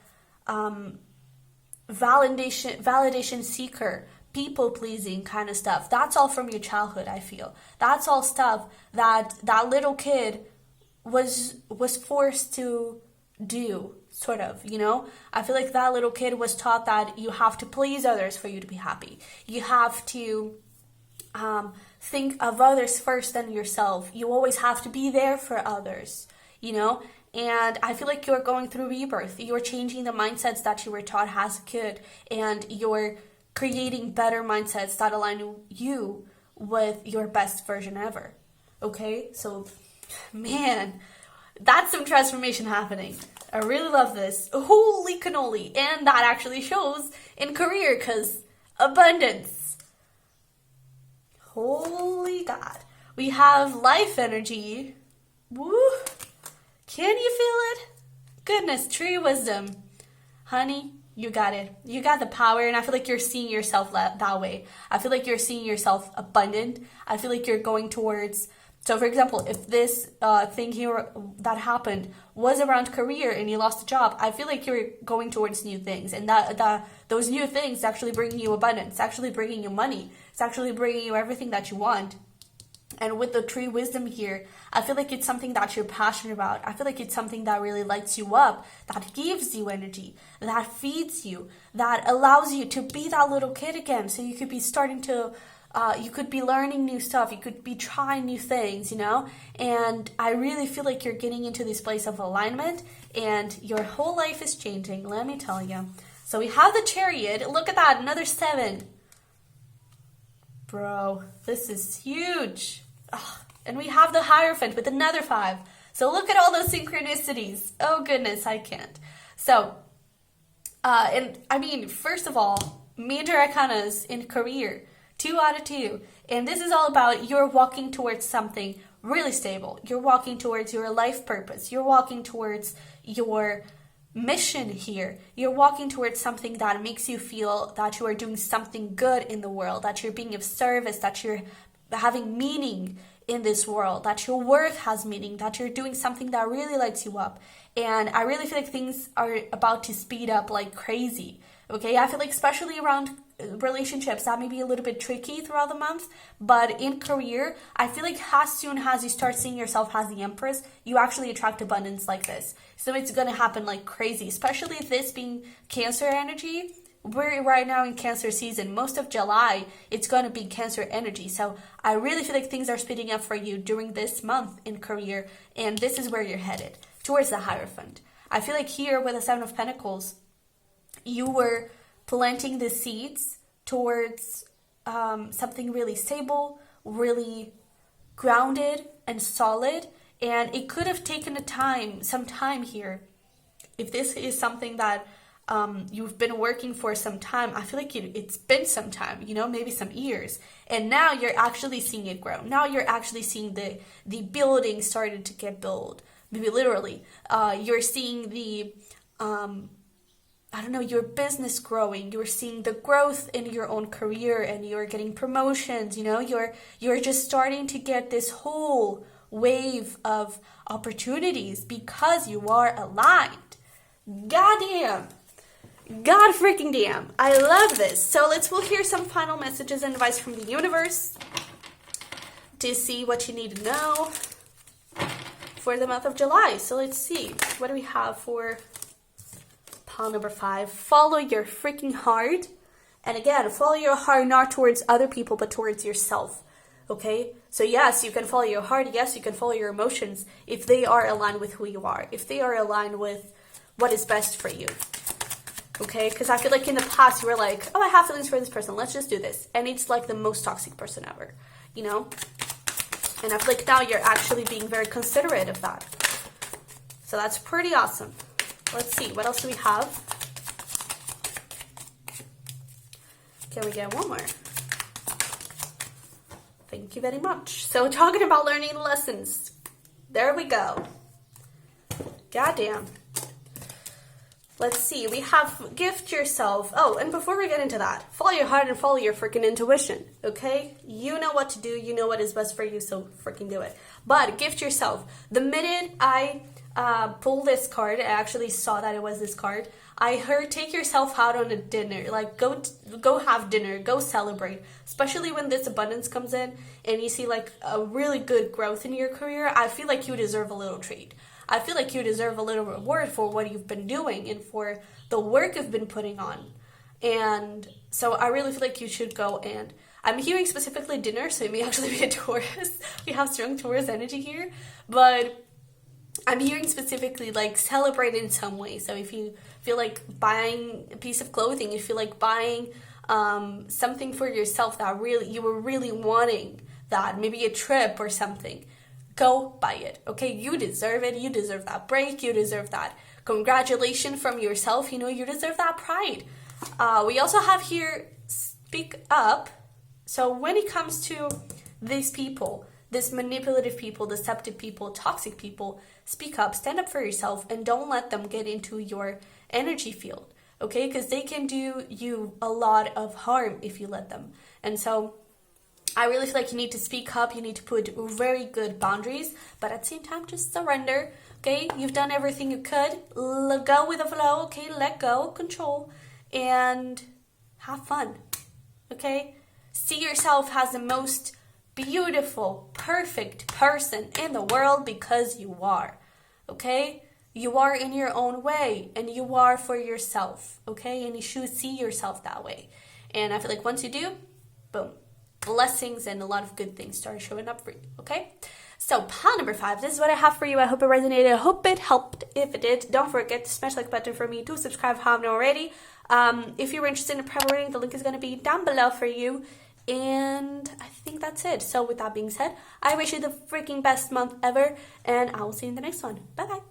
validation seeker, people pleasing kind of stuff. That's all from your childhood, I feel. That's all stuff that little kid was forced to do, sort of, I feel like that little kid was taught that you have to please others for you to be happy. You have to think of others first than yourself. You always have to be there for others, And I feel like you're going through rebirth. You're changing the mindsets that you were taught as a kid, and you're creating better mindsets that align you with your best version ever. Okay? So, man, that's some transformation happening. I really love this. Holy cannoli. And that actually shows in career, because abundance. Holy God. We have life energy. Woo. Can you feel it? Goodness, tree wisdom. Honey, you got it. You got the power, and I feel like you're seeing yourself that way. I feel like you're seeing yourself abundant. I feel like you're going towards... So, for example, if this thing here that happened was around career and you lost a job, I feel like you're going towards new things. And those new things actually bringing you abundance. It's actually bringing you money. It's actually bringing you everything that you want. And with the tree wisdom here, I feel like it's something that you're passionate about. I feel like it's something that really lights you up, that gives you energy, that feeds you, that allows you to be that little kid again. So you could be starting to... you could be learning new stuff. You could be trying new things, And I really feel like you're getting into this place of alignment, and your whole life is changing, let me tell you. So we have the Chariot. Look at that, another 7. Bro, this is huge. Ugh. And we have the Hierophant with another 5. So look at all those synchronicities. Oh, goodness, I can't. So, and I mean, first of all, major arcanas in career. 2 out of 2. And this is all about you're walking towards something really stable. You're walking towards your life purpose. You're walking towards your mission here. You're walking towards something that makes you feel that you are doing something good in the world, that you're being of service, that you're having meaning in this world, that your work has meaning, that you're doing something that really lights you up. And I really feel like things are about to speed up like crazy. Okay, I feel like especially around relationships, that may be a little bit tricky throughout the month, but in career, I feel like as soon as you start seeing yourself as the Empress, you actually attract abundance like this. So it's going to happen like crazy, especially this being Cancer energy. We're right now in Cancer season. Most of July, it's going to be Cancer energy. So I really feel like things are speeding up for you during this month in career, and this is where you're headed, towards the Hierophant. I feel like here with the 7 of Pentacles, you were planting the seeds towards something really stable, really grounded and solid. And it could have taken some time here. If this is something that you've been working for some time, I feel like it's been some time, maybe some years. And now you're actually seeing it grow. Now you're actually seeing the building started to get built. Maybe literally. You're seeing the... your business growing. You're seeing the growth in your own career, and you're getting promotions, you're just starting to get this whole wave of opportunities because you are aligned. Goddamn. God freaking damn. I love this. So we'll hear some final messages and advice from the universe to see what you need to know for the month of July. So let's see. What do we have for pile number 5? Follow your freaking heart. And again, follow your heart not towards other people, but towards yourself. Okay? So yes, you can follow your heart. Yes, you can follow your emotions if they are aligned with who you are. If they are aligned with what is best for you. Okay? Because I feel like in the past you were like, oh, I have feelings for this person. Let's just do this. And it's like the most toxic person ever. And I feel like now you're actually being very considerate of that. So that's pretty awesome. Let's see, what else do we have? Can we get one more? thank you very much. So talking about learning lessons, there we go. Goddamn. Let's see, we have gift yourself. Oh, and before we get into that, follow your heart and follow your freaking intuition, okay? You know what to do, you know what is best for you, so freaking do it. But gift yourself. The minute I pulled this card, I actually saw that it was this card. I heard take yourself out on a dinner, like go have dinner, go celebrate. Especially when this abundance comes in and you see like a really good growth in your career, I feel like you deserve a little treat. I feel like you deserve a little reward for what you've been doing and for the work you've been putting on. And so I really feel like you should go, and I'm hearing specifically dinner, so it may actually be a Taurus. We have strong Taurus energy here, but I'm hearing specifically like celebrate in some way. So if you feel like buying a piece of clothing, you feel like buying something for yourself that you were really wanting, that maybe a trip or something, go buy it, okay? You deserve it. You deserve that break. You deserve that congratulations from yourself. You know, you deserve that pride. We also have here, speak up. So when it comes to these people, this manipulative people, deceptive people, toxic people, speak up, stand up for yourself, and don't let them get into your energy field, okay? Because they can do you a lot of harm if you let them. And so I really feel like you need to speak up, you need to put very good boundaries, but at the same time, just surrender, okay? You've done everything you could. Go with the flow, okay? Let go, control, and have fun, okay? See yourself as the most beautiful, perfect person in the world because you are, okay? You are in your own way, and you are for yourself, okay? And you should see yourself that way. And I feel like once you do, boom, blessings and a lot of good things start showing up for you, okay? So pile number 5, this is what I have for you. I hope it resonated. I hope it helped. If it did, don't forget to smash the like button for me. Do subscribe if you haven't already. If you're interested in a private reading, the link is going to be down below for you. And I think that's it. So with that being said, I wish you the freaking best month ever, and I will see you in the next one. Bye bye.